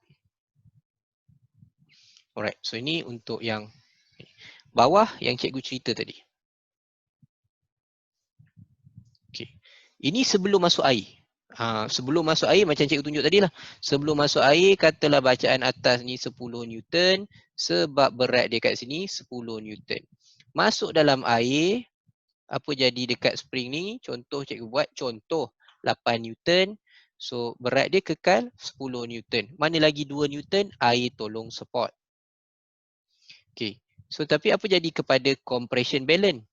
Alright, so ini untuk yang bawah yang cikgu cerita tadi. Okay, ini sebelum masuk air. Sebelum masuk air macam cikgu tunjuk tadi lah. Sebelum masuk air, katalah bacaan atas ni 10 Newton. Sebab berat dia kat sini 10 Newton. Masuk dalam air, apa jadi dekat spring ni? Contoh cikgu buat, contoh 8 Newton. So berat dia kekal 10 Newton. Mana lagi 2 Newton, air tolong support. Okay, so tapi apa jadi kepada compression balance?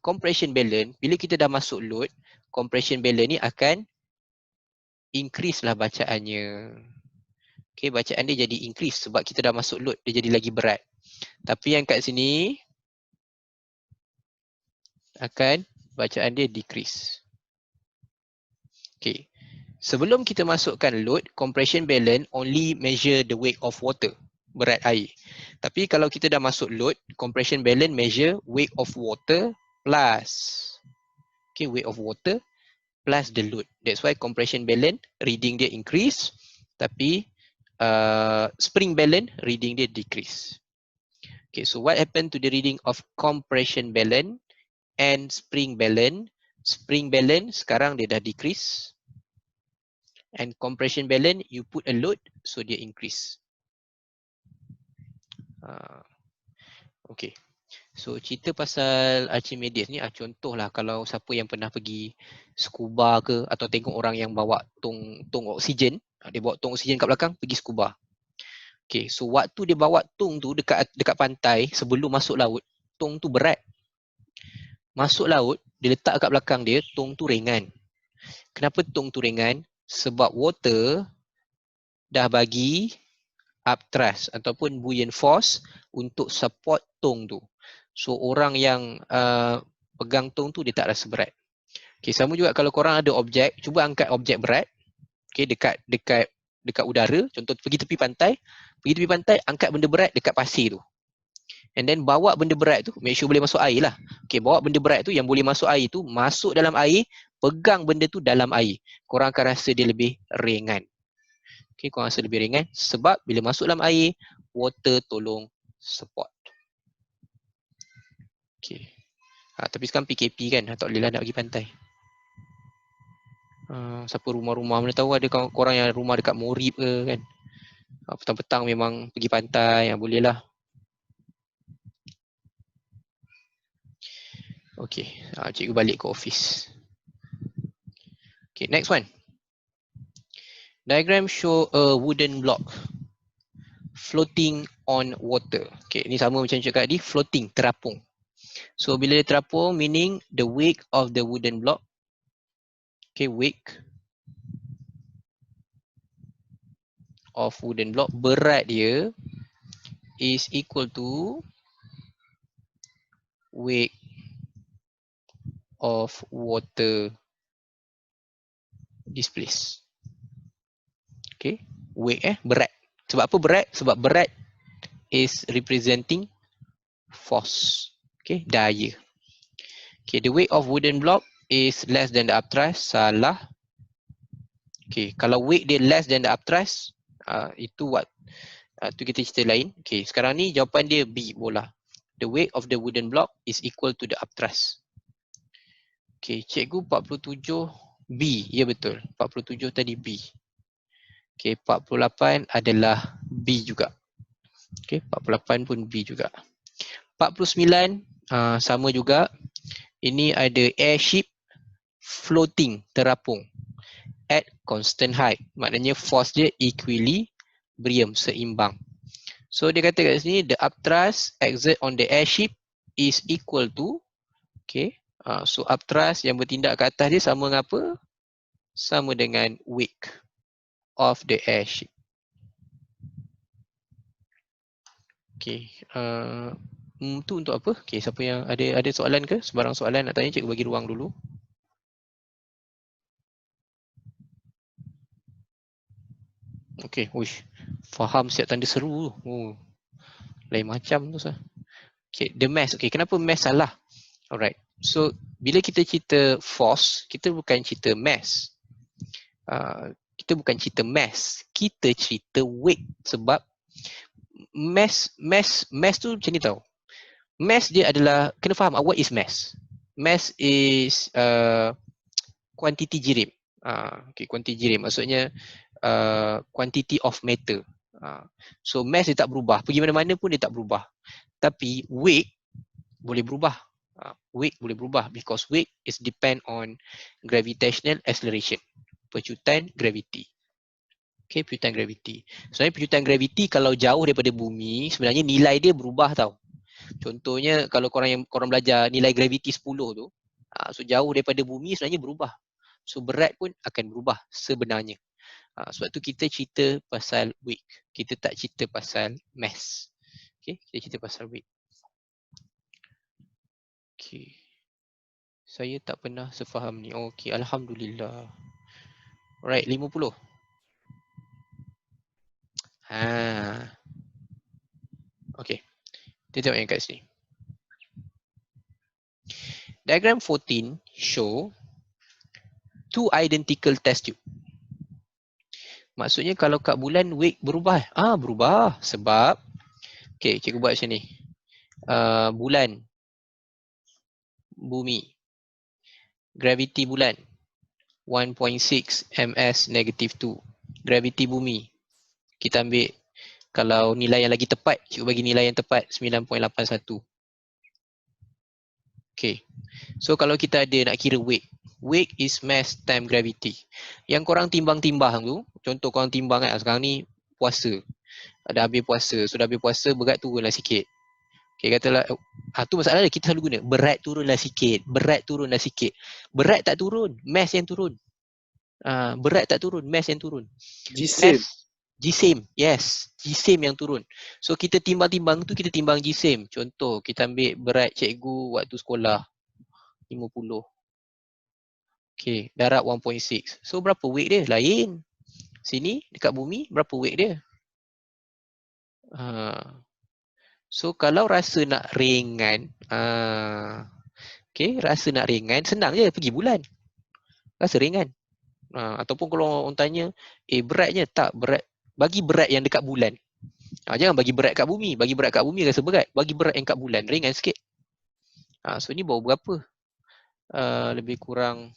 Compression balance, bila kita dah masuk load, compression balance ni akan increase lah bacaannya. Okay, bacaan dia jadi increase sebab kita dah masuk load, dia jadi lagi berat. Tapi yang kat sini, akan bacaan dia decrease. Okay, sebelum kita masukkan load, compression balance only measure the weight of water, berat air. Tapi kalau kita dah masuk load, compression balance measure weight of water plus, okay, weight of water plus the load. That's why compression balance reading dia increase, tapi spring balance reading dia decrease. Okay, so what happened to the reading of compression balance and spring balance? Spring balance sekarang dia dah decrease, and compression balance you put a load, so dia increase. Okay, so cerita pasal Archimedes ni contohlah kalau siapa yang pernah pergi scuba ke atau tengok orang yang bawa tong oksigen, dia bawa tong oksigen kat belakang pergi scuba. Okay, so waktu dia bawa tong tu dekat pantai sebelum masuk laut, tong tu berat. Masuk laut, dia letak kat belakang dia, tong tu ringan. Kenapa tong tu ringan? Sebab water dah bagi upthrust ataupun buoyant force untuk support tong tu. So orang yang pegang tong tu dia tak rasa berat. Okay, sama juga kalau korang ada objek, cuba angkat objek berat, okay, dekat udara, contoh pergi tepi pantai, angkat benda berat dekat pasir tu. And then bawa benda berat tu, make sure boleh masuk air lah. Okay, bawa benda berat tu yang boleh masuk air tu, masuk dalam air, pegang benda tu dalam air. Korang akan rasa dia lebih ringan. Okay, korang rasa lebih ringan sebab bila masuk dalam air, water tolong support. Okay. Tapi sekarang PKP kan, tak boleh lah nak pergi pantai. Siapa rumah-rumah mana tahu ada korang yang rumah dekat Morib ke kan. Petang-petang memang pergi pantai, boleh lah. Okay, cikgu balik ke office. Okay, next one. Diagram show a wooden block floating on water. Okay, ni sama macam cakap tadi, floating, terapung. So bila dia terapung, meaning the weight of the wooden block. Okay, weight of wooden block, berat dia is equal to weight of water displaced. Okay, weight berat. Sebab apa berat? Sebab berat is representing force. Okay, daya. Okay, the weight of wooden block is less than the upthrust. Salah. Okay, kalau weight dia less than the upthrust, itu tu kita cerita lain. Okay, sekarang ni jawapan dia B bola. The weight of the wooden block is equal to the upthrust. Okay, cikgu 47 B. Ya betul. 47 tadi B. Okay, 48 adalah B juga. Okay, 48 pun B juga. 49 sama juga. Ini ada airship floating, terapung at constant height. Maknanya force dia equilibrium, seimbang. So dia kata kat sini the upthrust exert on the airship is equal to, okay, so upthrust yang bertindak ke atas dia sama dengan apa? Sama dengan weight of the airship. Okay, tu untuk apa? Okay, siapa yang ada soalan ke? Sebarang soalan nak tanya, cikgu bagi ruang dulu. Okay, uish, faham siap tanda seru tu. Oh, lain macam tu sah. Okay, the mass. Okay, kenapa mass salah? Alright, so bila kita cerita force, kita bukan cerita mass. Kita bukan cerita mass, kita cerita weight. Sebab mass tu macam ni tau. Mass dia adalah, kena faham what is mass. Mass is quantity jirim. Okay, quantity jirim maksudnya quantity of matter. So mass dia tak berubah, pergi mana-mana pun dia tak berubah. Tapi weight boleh berubah. Weight boleh berubah because weight is depend on gravitational acceleration. Pecutan gravity. Okay, pecutan gravity. Sebenarnya pecutan gravity kalau jauh daripada bumi, sebenarnya nilai dia berubah tau. Contohnya kalau korang belajar nilai gravity 10 tu, so jauh daripada bumi sebenarnya berubah. So berat pun akan berubah sebenarnya. Sebab tu kita cerita pasal weight. Kita tak cerita pasal mass. Okay, kita cerita pasal weight. Okay. Saya tak pernah sefaham ni. Okay, Alhamdulillah. Alright, 50. Okay, kita tengok yang kat sini. Diagram 14 show two identical test tube. Maksudnya kalau kat bulan weight berubah. Berubah sebab, okay, cikgu buat macam ni. Bulan, bumi, gravity bulan 1.6 ms negative 2. Gravity bumi, kita ambil kalau nilai yang lagi tepat, cikgu bagi nilai yang tepat 9.81. Okay, so kalau kita ada nak kira weight, weight is mass time gravity. Yang korang timbang-timbang tu, contoh korang timbang kan, sekarang ni puasa, dah habis puasa, so dah habis puasa berat turunlah sikit. Okay, katalah, tu masalah dia, kita selalu guna berat turunlah sikit, berat turunlah sikit. Berat tak turun, mass yang turun. Berat tak turun, mass yang turun. G-same. G-same, yes, G-same yang turun. So kita timbang-timbang tu, kita timbang G-same. Contoh, kita ambil berat cikgu waktu sekolah 50. Okay, darat 1.6. So berapa weight dia? Lain. Sini dekat bumi berapa weight dia? So kalau rasa nak ringan, okay, rasa nak ringan, senang je pergi bulan. Rasa ringan. Ataupun kalau orang tanya, beratnya tak berat. Bagi berat yang dekat bulan. Jangan bagi berat kat bumi. Bagi berat kat bumi rasa berat. Bagi berat yang kat bulan, ringan sikit. So ni baru berapa? Lebih kurang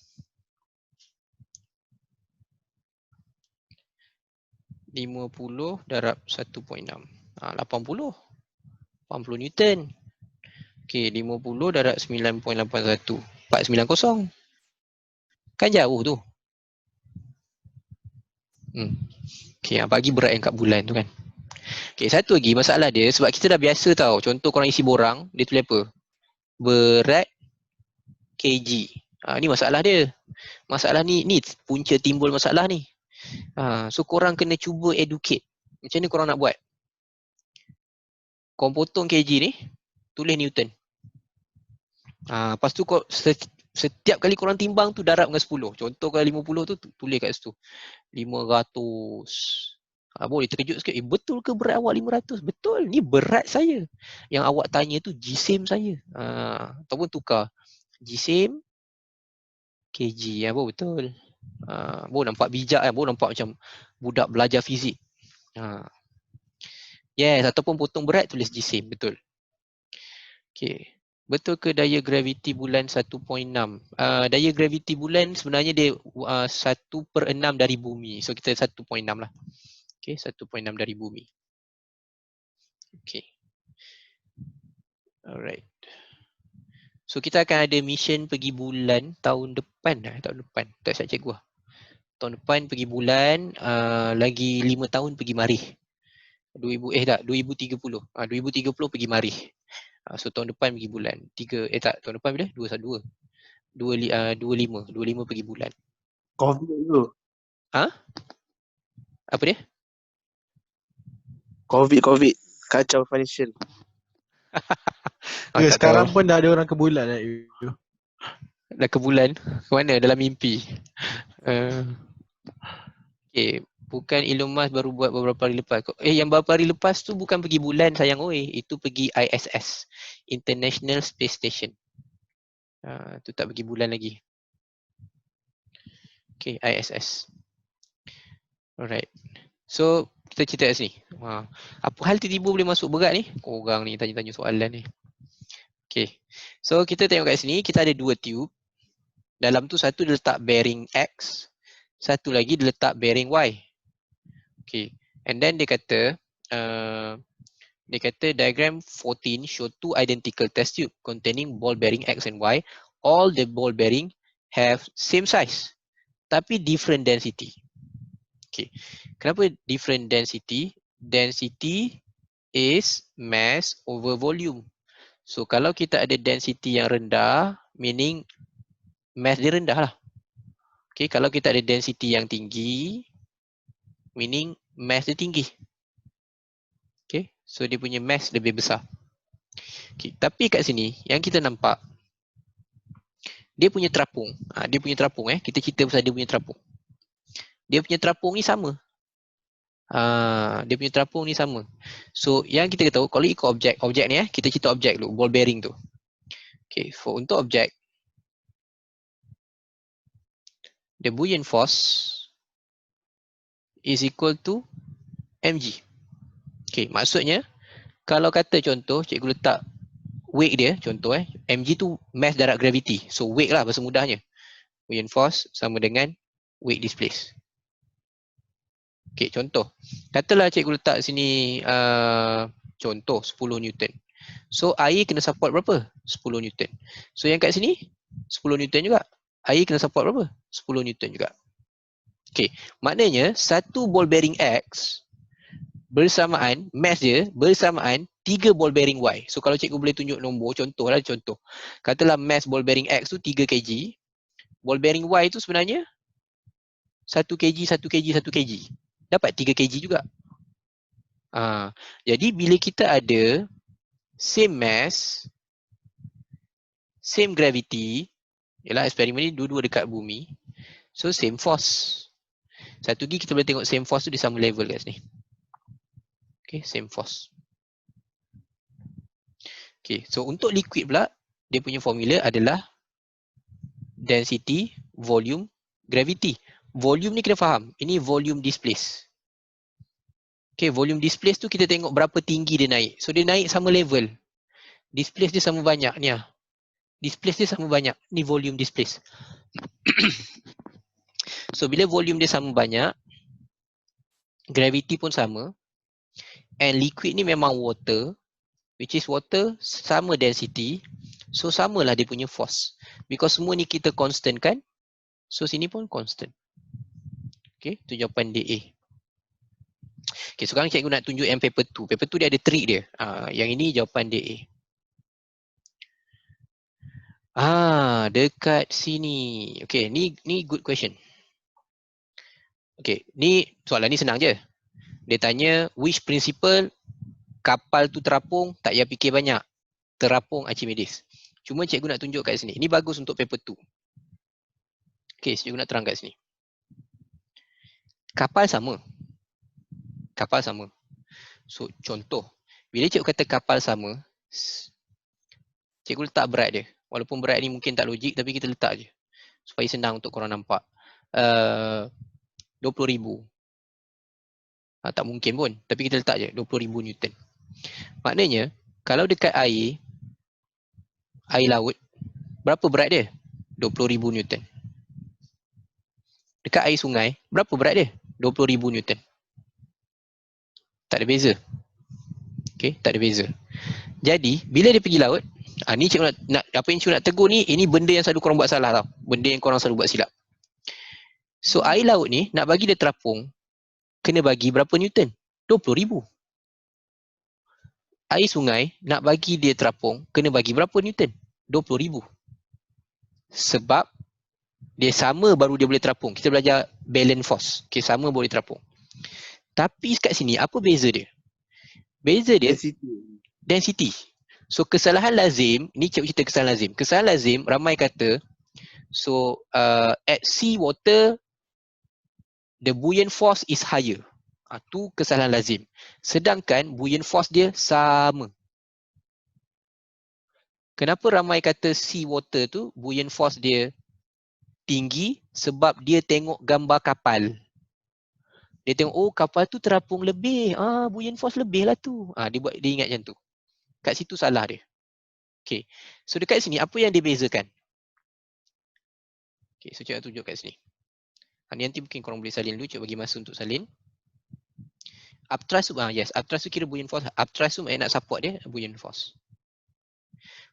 50 darab 1.6. 80 Newton. Okay, 50 darab 9.81. 490. Kan jauh tu. Okay, bagi berat yang kat bulan tu kan. Okay, satu lagi masalah dia, sebab kita dah biasa tau. Contoh korang isi borang, dia tulis apa? berat kg. Ni masalah dia. Masalah ni punca timbul masalah ni. So korang kena cuba educate. Macam ni korang nak buat? Korang potong kg ni, tulis Newton. Lepas tu setiap kali korang timbang tu darab dengan 10. Contoh kalau 50 tu tulis kat situ. 500. Boleh terkejut sikit. Betul ke berat awak 500? Betul. Ni berat saya. Yang awak tanya tu jisim saya. Ataupun tukar. Jisim kg. Betul. Baru nampak bijak kan. Baru nampak macam budak belajar fizik. Yes. Ataupun potong berat tulis jisim. Betul. Okay. Betul ke daya graviti bulan 1.6? Daya graviti bulan sebenarnya dia 1/6 dari bumi. So kita 1.6 lah. Okay, 1.6 dari bumi. Okay. Alright. So kita akan ada mission pergi bulan tahun depan. Tahun depan. Tak siap cikgu lah. Tahun depan pergi bulan, lagi 5 tahun pergi Marikh. 2030. 2030 pergi Marikh. So tahun depan pergi bulan. Tahun depan bila? 25 pergi bulan. COVID tu. Apa dia? COVID. Kacau financial. Sekarang pun dah ada orang ke bulan lah. Dah ke bulan? Ke mana? Dalam mimpi. Okay. Bukan Elon Musk baru buat beberapa hari lepas. Yang beberapa hari lepas tu bukan pergi bulan sayang oi. Itu pergi ISS. International Space Station. Tu tak pergi bulan lagi. Okay, ISS. Alright. So, kita cerita kat sini. Apa hal tiba-tiba boleh masuk berat ni? Korang ni tanya-tanya soalan ni. Okay. So, kita tengok kat sini, kita ada 2 tube. Dalam tu satu dia letak bearing X. Satu lagi dia letak bearing Y. Okay. And then dia kata, diagram 14 show 2 identical test tube containing ball bearing X and Y. All the ball bearing have same size. Tapi different density. Okay. Kenapa different density? Density is mass over volume. So kalau kita ada density yang rendah, meaning mass dia rendah lah. Okay, kalau kita ada density yang tinggi, meaning mass dia tinggi. Okay, so dia punya mass lebih besar. Okay, tapi kat sini yang kita nampak, dia punya terapung. Kita cerita pasal dia punya terapung. Dia punya terapung ni sama. Dia punya terapung ni sama. So yang kita tahu kalau ikut objek ni kita cerita objek dulu, ball bearing tu. Okay, untuk objek, the buoyant force is equal to mg. Okay, maksudnya kalau kata contoh cikgu letak weight dia, contoh mg tu mass darab gravity. So weight lah bahasa mudahnya. Buoyant force sama dengan weight displaced. Okay, contoh. Katalah cikgu letak sini contoh 10 Newton. So air kena support berapa? 10 Newton. So yang kat sini 10 Newton juga. Air kena support berapa? 10 Newton juga. Okay, maknanya satu ball bearing X bersamaan, mass dia bersamaan 3 ball bearing Y. So kalau cikgu boleh tunjuk nombor, contoh. Katalah mass ball bearing X tu 3 kg. Ball bearing Y tu sebenarnya 1 kg, 1 kg, 1 kg. Dapat 3 kg juga. Jadi bila kita ada same mass, same gravity, ialah eksperimen ni dua-dua dekat bumi, so same force. Satu lagi kita boleh tengok same force tu di sama level kat sini. Okay, same force. Okay, so untuk liquid pula, dia punya formula adalah density, volume, gravity. Volume ni kena faham, ini volume displaced. Okay, volume displaced tu kita tengok berapa tinggi dia naik. So dia naik sama level. Displaced dia sama banyak ni lah. Displaced dia sama banyak. Ni volume displaced. So bila volume dia sama banyak, gravity pun sama. And liquid ni memang water, which is water sama density. So samalah dia punya force. Because semua ni kita constant kan. So sini pun constant. Okay, tu jawapan DA. Okay, sekarang cikgu nak tunjuk yang paper 2. Paper 2 dia ada trick dia. Yang ini jawapan DA. Dekat sini. Okay, ni good question. Okay, soalan ni senang je. Dia tanya which principle kapal tu terapung, tak payah fikir banyak. Terapung Archimedes. Cuma cikgu nak tunjuk kat sini. Ini bagus untuk paper 2. Okay, cikgu nak terang kat sini. Kapal sama. Kapal sama. So, contoh. Bila cikgu kata kapal sama, cikgu letak berat dia. Walaupun berat ni mungkin tak logik, tapi kita letak je. Supaya senang untuk korang nampak. 20,000. Tak mungkin pun. Tapi kita letak je 20,000 Newton. Maknanya, kalau dekat air laut, berapa berat dia? 20,000 Newton. Dekat air sungai, berapa berat dia? 20,000 Newton. Tak ada beza. Okay, tak ada beza. Jadi, bila dia pergi laut, ni cikgu nak apa yang cikgu nak tegur ni, ini benda yang selalu korang buat salah tau. Benda yang korang selalu buat silap. So, air laut ni, nak bagi dia terapung, kena bagi berapa Newton? 20,000. Air sungai, nak bagi dia terapung, kena bagi berapa Newton? 20,000. Sebab dia sama baru dia boleh terapung. Kita belajar balance force. Okay, sama boleh terapung. Tapi kat sini, apa beza dia? Beza dia density. So, kesalahan lazim, ni cikgu cerita kesalahan lazim. Kesalahan lazim, ramai kata, so, at sea water, the buoyant force is higher. Tu kesalahan lazim. Sedangkan buoyant force dia sama. Kenapa ramai kata sea water tu buoyant force dia tinggi? Sebab dia tengok gambar kapal. Dia tengok, oh kapal tu terapung lebih. Buoyant force lebih lah tu. Dia ingat macam tu. Kat situ salah dia. Okay. So dekat sini, apa yang dia bezakan? Okay, so cikgu tunjuk kat sini. Nanti mungkin korang boleh salin dulu. Cikgu bagi masa untuk salin. Upthrust, yes. Upthrust tu kira buoyant force. Upthrust tu nak support dia, buoyant force.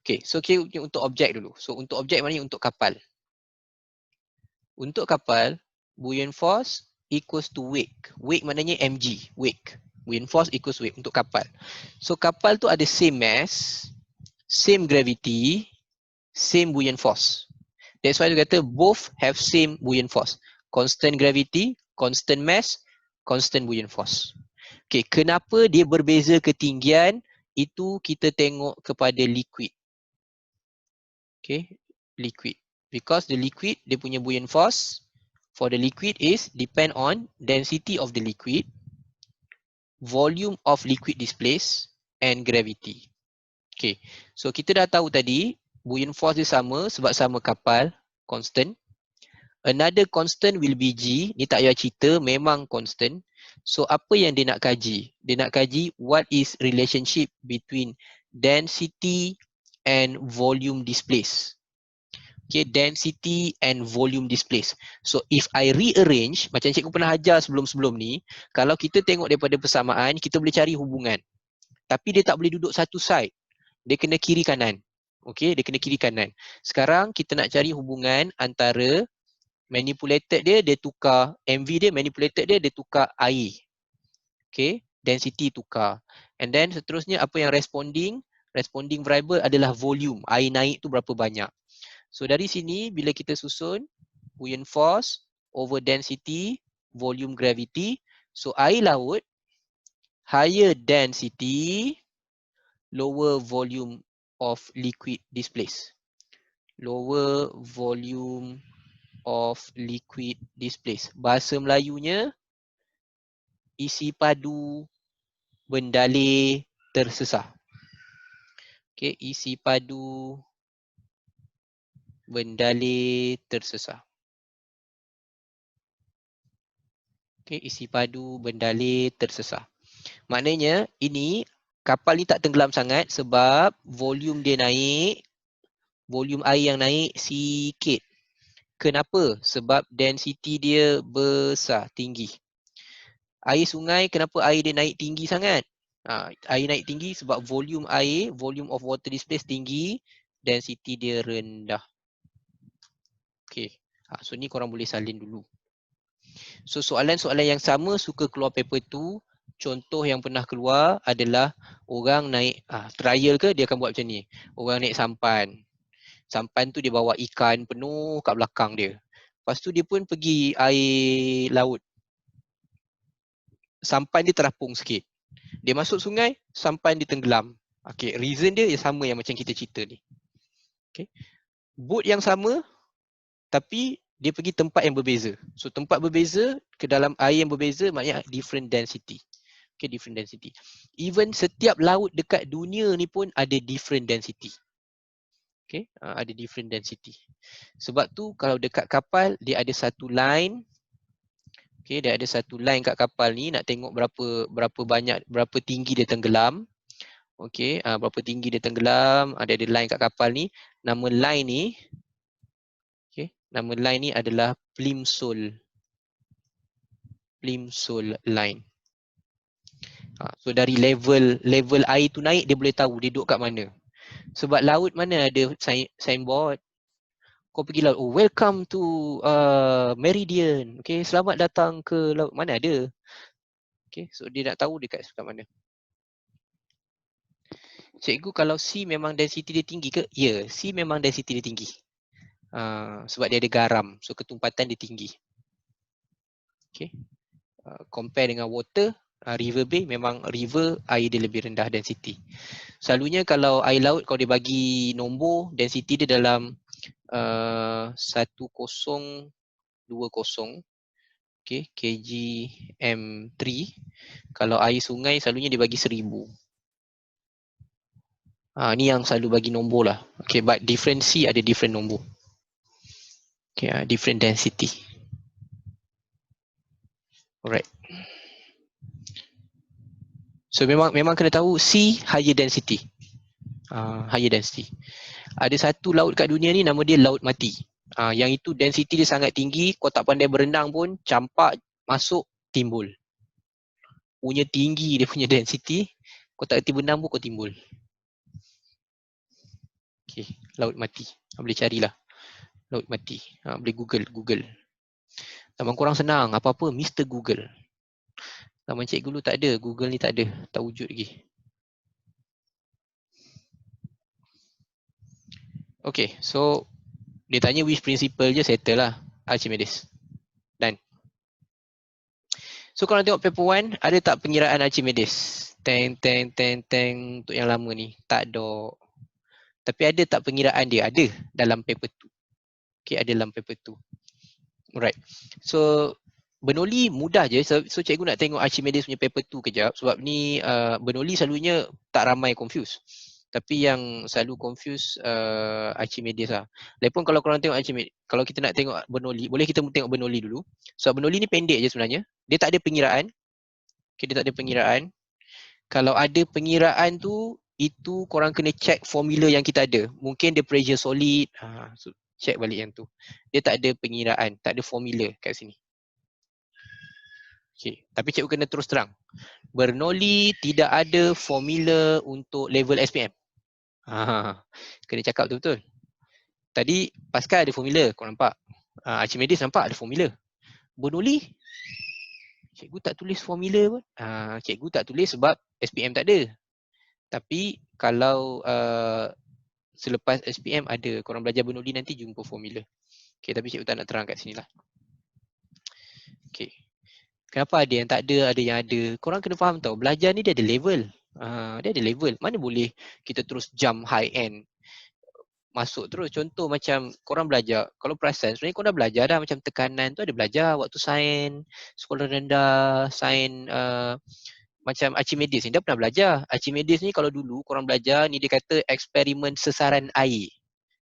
Okay, so kira untuk objek dulu. So untuk objek maknanya untuk kapal. Untuk kapal, buoyant force equals to wake. Wake maknanya mg, wake. Buoyant force equals wake untuk kapal. So kapal tu ada same mass, same gravity, same buoyant force. That's why dia kata both have same buoyant force. Constant gravity, constant mass, constant buoyant force. Okay, kenapa dia berbeza ketinggian? Itu kita tengok kepada liquid. Okay, liquid. Because the liquid, dia punya buoyant force for the liquid is depend on density of the liquid, volume of liquid displaced, and gravity. Okay, so kita dah tahu tadi, buoyant force dia sama sebab sama kapal, constant. Another constant will be G, ni tak payah cerita, memang constant. So apa yang dia nak kaji? Dia nak kaji what is relationship between density and volume displaced. Okay, density and volume displaced. So if I rearrange, macam cikgu pernah ajar sebelum-sebelum ni, kalau kita tengok daripada persamaan, kita boleh cari hubungan. Tapi dia tak boleh duduk satu side. Dia kena kiri kanan. Okay, dia kena kiri kanan. Sekarang kita nak cari hubungan antara manipulated dia tukar MV dia, manipulated dia tukar air. Okay, density tukar. And then seterusnya apa yang responding variable adalah volume. Air naik tu berapa banyak. So dari sini bila kita susun buoyant force over density, volume, gravity. So air laut, higher density, lower volume of liquid displaced. Lower volume of liquid displaced. Bahasa Melayunya, isi padu bendalih tersesah. Okay, isi padu bendalih tersesah. Okay, isi padu bendalih tersesah. Maknanya ini kapal ni tak tenggelam sangat sebab volume dia naik, volume air yang naik sikit. Kenapa? Sebab density dia besar, tinggi. Air sungai, kenapa air dia naik tinggi sangat? Air naik tinggi sebab volume air, volume of water displaced tinggi, density dia rendah. Okay, so ni korang boleh salin dulu. So soalan-soalan yang sama suka keluar paper 2. Contoh yang pernah keluar adalah orang naik trial ke dia akan buat macam ni. Orang naik sampan. Sampan tu dia bawa ikan penuh kat belakang dia. Lepas tu dia pun pergi air laut. Sampan dia terapung sikit. Dia masuk sungai, sampan dia tenggelam. Okay, reason dia sama yang macam kita cerita ni. Okay. Boat yang sama, tapi dia pergi tempat yang berbeza. So tempat berbeza, ke dalam air yang berbeza, maknanya different density. Okay, different density. Even setiap laut dekat dunia ni pun ada different density. Okay, ada different density. Sebab tu kalau dekat kapal, dia ada satu line. Okay, dia ada satu line kat kapal ni, nak tengok berapa tinggi dia tenggelam. Okay, berapa tinggi dia tenggelam, ada line kat kapal ni. Nama line ni, okay, nama line ni adalah Plimsoll. Plimsoll line. So dari level air tu naik, dia boleh tahu dia duduk kat mana. Sebab laut mana ada signboard. Kau pergi laut, oh welcome to Meridian. Okay, selamat datang ke laut. Mana ada. Okay, so dia nak tahu dekat mana. Cikgu, kalau C memang density dia tinggi ke? Ya, C memang density dia tinggi. Sebab dia ada garam, so ketumpatan dia tinggi. Okay. Compare dengan water, river bay, memang river air dia lebih rendah density. Selalunya kalau air laut, kalau dia bagi nombor, density dia dalam 1020 okay, kgm3. Kalau air sungai selalunya dia bagi 1000. Ni yang selalu bagi nombor lah. Okay, but different C ada different nombor. Okay, different density. Alright. So memang kena tahu C higher density. Higher density. Ada satu laut kat dunia ni nama dia Laut Mati. Yang itu density dia sangat tinggi, kau tak pandai berenang pun, campak, masuk, timbul. Punya tinggi dia punya density, kau tak kerti berenang pun kau timbul. Okay, Laut Mati. Boleh carilah. Laut Mati. Boleh Google. Zaman korang senang, apa-apa Mr. Google. Zaman cikgu dulu tak ada, Google ni tak ada, tak wujud lagi. Okay, so dia tanya which principle je, settle lah. Archimedes. Done. So kalau tengok paper 1, ada tak pengiraan Archimedes? Teng. Untuk yang lama ni. Tak ada. Tapi ada tak pengiraan dia? Ada dalam paper 2. Okay, ada dalam paper 2. Alright. So Bernoulli mudah je. So cikgu nak tengok Archimedes punya paper 2 kejap. Sebab ni Bernoulli selalunya tak ramai confuse. Tapi yang selalu confuse Archimedes lah. Lagipun kalau korang tengok Archimedes, kalau kita nak tengok Bernoulli, boleh kita tengok Bernoulli dulu. Sebab Bernoulli ni pendek je sebenarnya. Dia tak ada pengiraan. Okay, dia tak ada pengiraan. Kalau ada pengiraan tu, itu korang kena check formula yang kita ada. Mungkin dia pressure solid. So check balik yang tu. Dia tak ada pengiraan, tak ada formula kat sini. Okay. Tapi cikgu kena terus terang. Bernoulli tidak ada formula untuk level SPM. Kena cakap betul-betul. Tadi Pascal ada formula, kau nampak. Archimedes nampak ada formula. Bernoulli, cikgu tak tulis formula pun. Cikgu tak tulis sebab SPM tak ada. Tapi kalau selepas SPM ada, korang belajar Bernoulli nanti jumpa formula. Okay, tapi cikgu tak nak terang kat sini lah. Okay. Kenapa ada yang tak ada, ada yang ada. Korang kena faham tau, belajar ni dia ada level. Dia ada level. Mana boleh kita terus jump high end. Masuk terus. Contoh macam korang belajar, kalau perasan sebenarnya korang dah belajar dah macam tekanan tu ada belajar waktu sains, sekolah rendah, sains macam Archimedes ni dah pernah belajar. Archimedes ni kalau dulu korang belajar ni dia kata eksperimen sesaran air.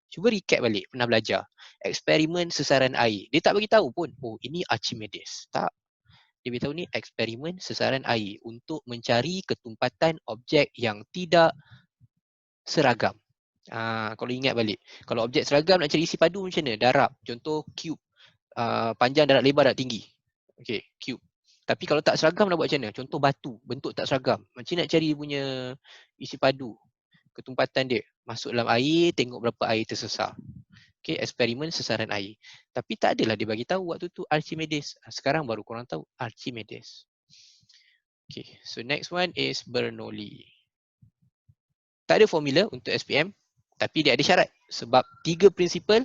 Cuba recap balik, pernah belajar. Eksperimen sesaran air. Dia tak bagi tahu pun, oh ini Archimedes. Tak. Dia beritahu ni eksperimen sesaran air untuk mencari ketumpatan objek yang tidak seragam. Kalau ingat balik. Kalau objek seragam nak cari isi padu macam mana? Darab. Contoh cube. Panjang, darat, lebar, darat, tinggi. Okay, cube. Tapi kalau tak seragam nak buat macam mana? Contoh batu. Bentuk tak seragam. Macam nak cari punya isi padu. Ketumpatan dia. Masuk dalam air, tengok berapa air tersesar. Okay, eksperimen sesaran air. Tapi tak adalah dia bagi tahu waktu tu Archimedes. Sekarang baru korang tahu Archimedes. Okay, so next one is Bernoulli. Tak ada formula untuk SPM. Tapi dia ada syarat. Sebab 3 prinsipal,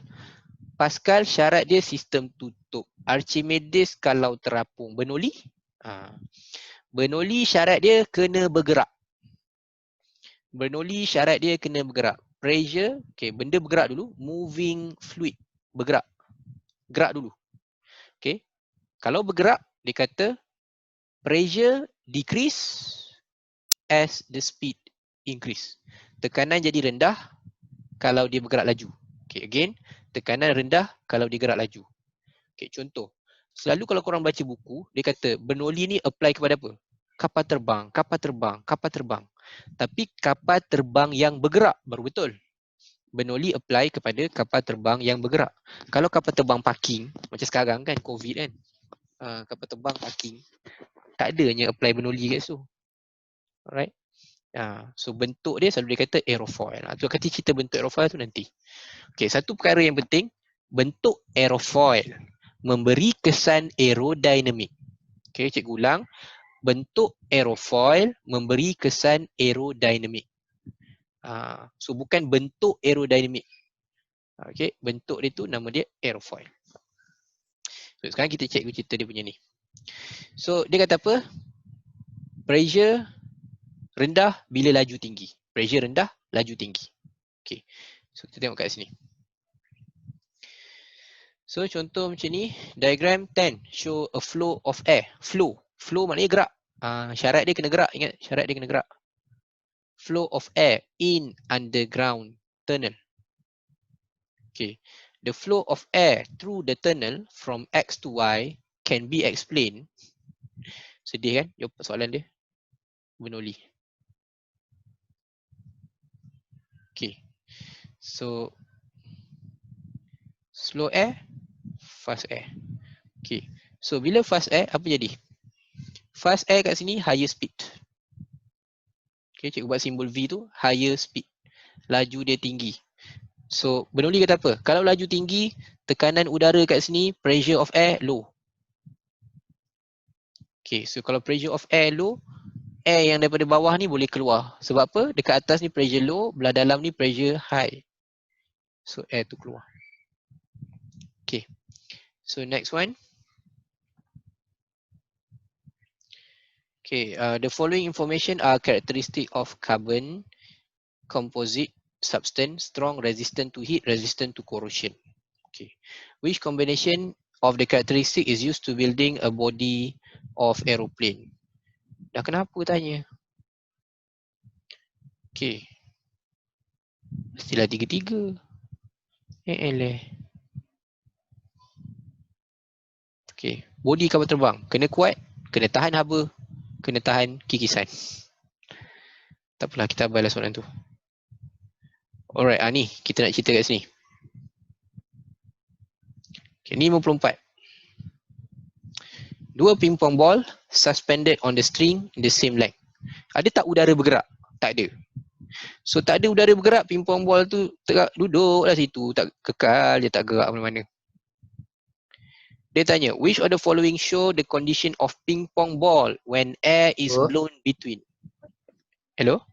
Pascal syarat dia sistem tutup. Archimedes kalau terapung. Bernoulli? Bernoulli syarat dia kena bergerak. Bernoulli syarat dia kena bergerak. Pressure, okay, benda bergerak dulu. Moving fluid, bergerak. Gerak dulu. Okay. Kalau bergerak, dia kata pressure decrease as the speed increase. Tekanan jadi rendah kalau dia bergerak laju. Okay, again, tekanan rendah kalau dia gerak laju. Okay, contoh. Selalu kalau korang baca buku, dia kata Bernoulli ni apply kepada apa? Kapal terbang, kapal terbang, kapal terbang. Tapi kapal terbang yang bergerak baru betul. Bernoulli apply kepada kapal terbang yang bergerak. Kalau kapal terbang parking, macam sekarang kan, COVID kan. Kapal terbang parking, tak adanya apply Bernoulli kat situ. Alright. So bentuk dia selalu dia kata aerofoil. Tu kata cerita bentuk aerofoil tu nanti. Okay, satu perkara yang penting, bentuk aerofoil memberi kesan aerodinamik. Okay, cikgu ulang. Bentuk aerofoil memberi kesan aerodinamik. So bukan bentuk aerodinamik. Okay, bentuk dia tu nama dia aerofoil. So sekarang kita cikgu cerita dia punya ni. So dia kata apa? Pressure rendah bila laju tinggi. Pressure rendah, laju tinggi. Okay. So kita tengok kat sini. So contoh macam ni, diagram 10 show a flow of air. Flow. Flow maknanya gerak. Syarat dia kena gerak, ingat syarat dia kena gerak. Flow of air in underground tunnel. Okay. The flow of air through the tunnel from X to Y can be explained. Sedih kan? Jawab soalan dia. Bernoulli. Okay. So slow air, fast air. Okay. So bila fast air, apa jadi? Fast air kat sini higher speed. Okay, cikgu buat simbol V tu, higher speed. Laju dia tinggi. So Bernoulli kata apa? Kalau laju tinggi, tekanan udara kat sini, pressure of air low. Okay, so kalau pressure of air low, air yang daripada bawah ni boleh keluar. Sebab apa? Dekat atas ni pressure low, belah dalam ni pressure high. So air tu keluar. Okay. So next one. Okay, the following information are characteristic of carbon composite substance, strong, resistant to heat, resistant to corrosion. Okay, which combination of the characteristic is used to building a body of aeroplane? Dah kenapa tanya? Okay, mestilah tiga-tiga. Eleh. Okay, body kapal terbang kena kuat, kena tahan haba, kena tahan kikisan. Tak apalah, kita abailah soalan tu. Alright, ni kita nak cerita kat sini. Okay, ni 54. Dua pingpong ball suspended on the string in the same length. Ada tak udara bergerak? Tak ada. So tak ada udara bergerak, pingpong ball tu duduklah situ, tak kekal, dia tak gerak mana-mana. Dia tanya, which of the following show the condition of pingpong ball when air is blown between? Hello?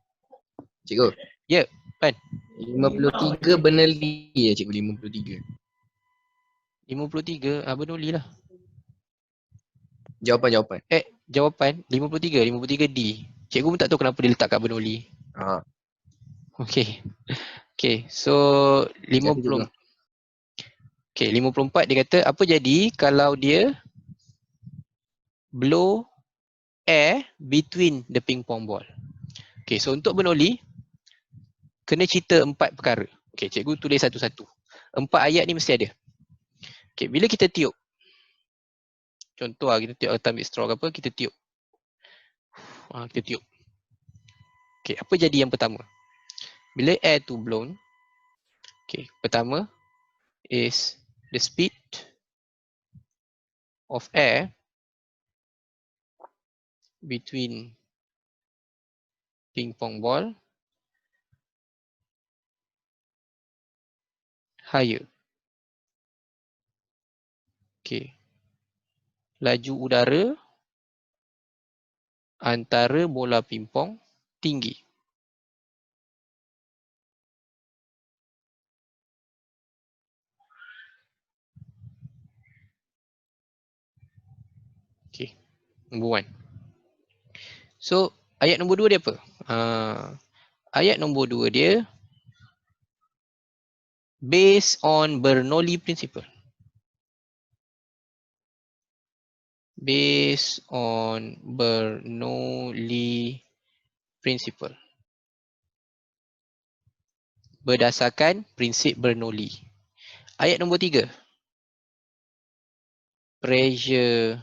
Cikgu. Ya, Pan. 53 Bernoulli ya cikgu, 53. 53, Bernoulli lah. Jawapan. Jawapan 53, 53D. Cikgu pun tak tahu kenapa dia letak kat Bernoulli. Okay. Okay, so 50. Okay, 54 dia kata apa jadi kalau dia blow air between the ping pong ball. Okay, so untuk Bernoulli kena cerita 4 perkara. Okay, cikgu tulis satu-satu. 4 ayat ni mesti ada. Okay, bila kita tiup. Contoh kita tiup atau ambil straw ke apa, kita tiup. Kita tiup. Okay, apa jadi yang pertama? Bila air tu blown, okay, pertama is the speed of air between ping pong ball higher. Okay. Laju udara antara bola pingpong tinggi. Nombor 1. So, ayat nombor 2 dia apa? Ayat nombor 2 dia based on Bernoulli principle. Based on Bernoulli principle. Berdasarkan prinsip Bernoulli. Ayat nombor 3. Pressure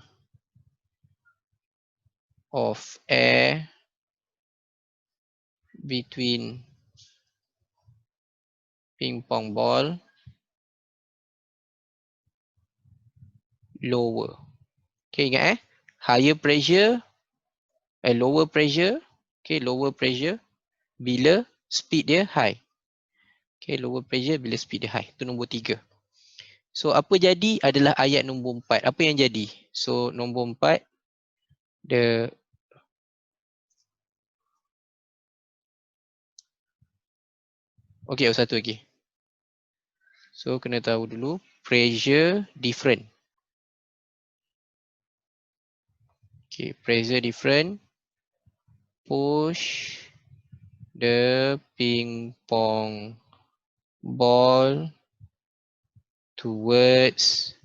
of air between ping pong ball lower. Okay, ingat higher pressure lower pressure. Okay, lower pressure bila speed dia high. Okay, lower pressure bila speed dia high. Itu nombor 3. So, apa jadi adalah ayat nombor 4. Apa yang jadi? So, nombor 4 the okay, satu lagi. So, kena tahu dulu pressure different. Okay, pressure different. Push the ping pong ball towards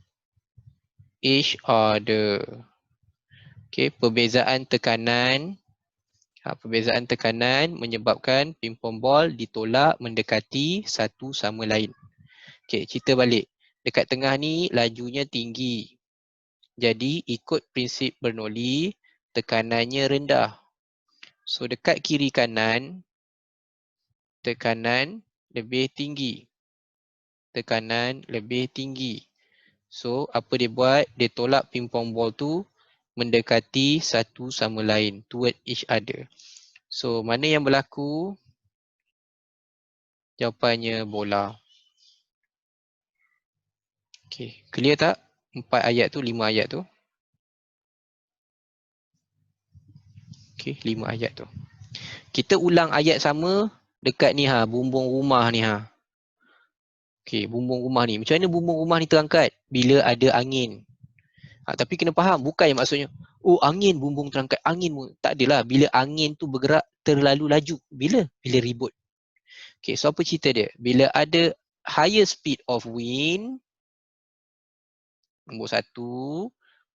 each other. Okay, perbezaan tekanan. Perbezaan tekanan menyebabkan ping pong ball ditolak mendekati satu sama lain. Okay, cerita balik. Dekat tengah ni lajunya tinggi. Jadi ikut prinsip Bernoulli, tekanannya rendah. So dekat kiri kanan, tekanan lebih tinggi. Tekanan lebih tinggi. So apa dia buat? Dia tolak ping pong ball tu mendekati satu sama lain, toward each other. So mana yang berlaku? Jawapannya bola. Okay, clear tak? 4 ayat tu, 5 ayat tu. Okay, 5 ayat tu. Kita ulang ayat sama dekat ni bumbung rumah ni Okay, bumbung rumah ni. Macam mana bumbung rumah ni terangkat? Bila ada angin. Tapi kena faham, bukan yang maksudnya, oh angin bumbung terangkat, angin. Tak adalah, bila angin tu bergerak terlalu laju. Bila? Bila ribut. Okay, so apa cerita dia? Bila ada higher speed of wind, nombor 1,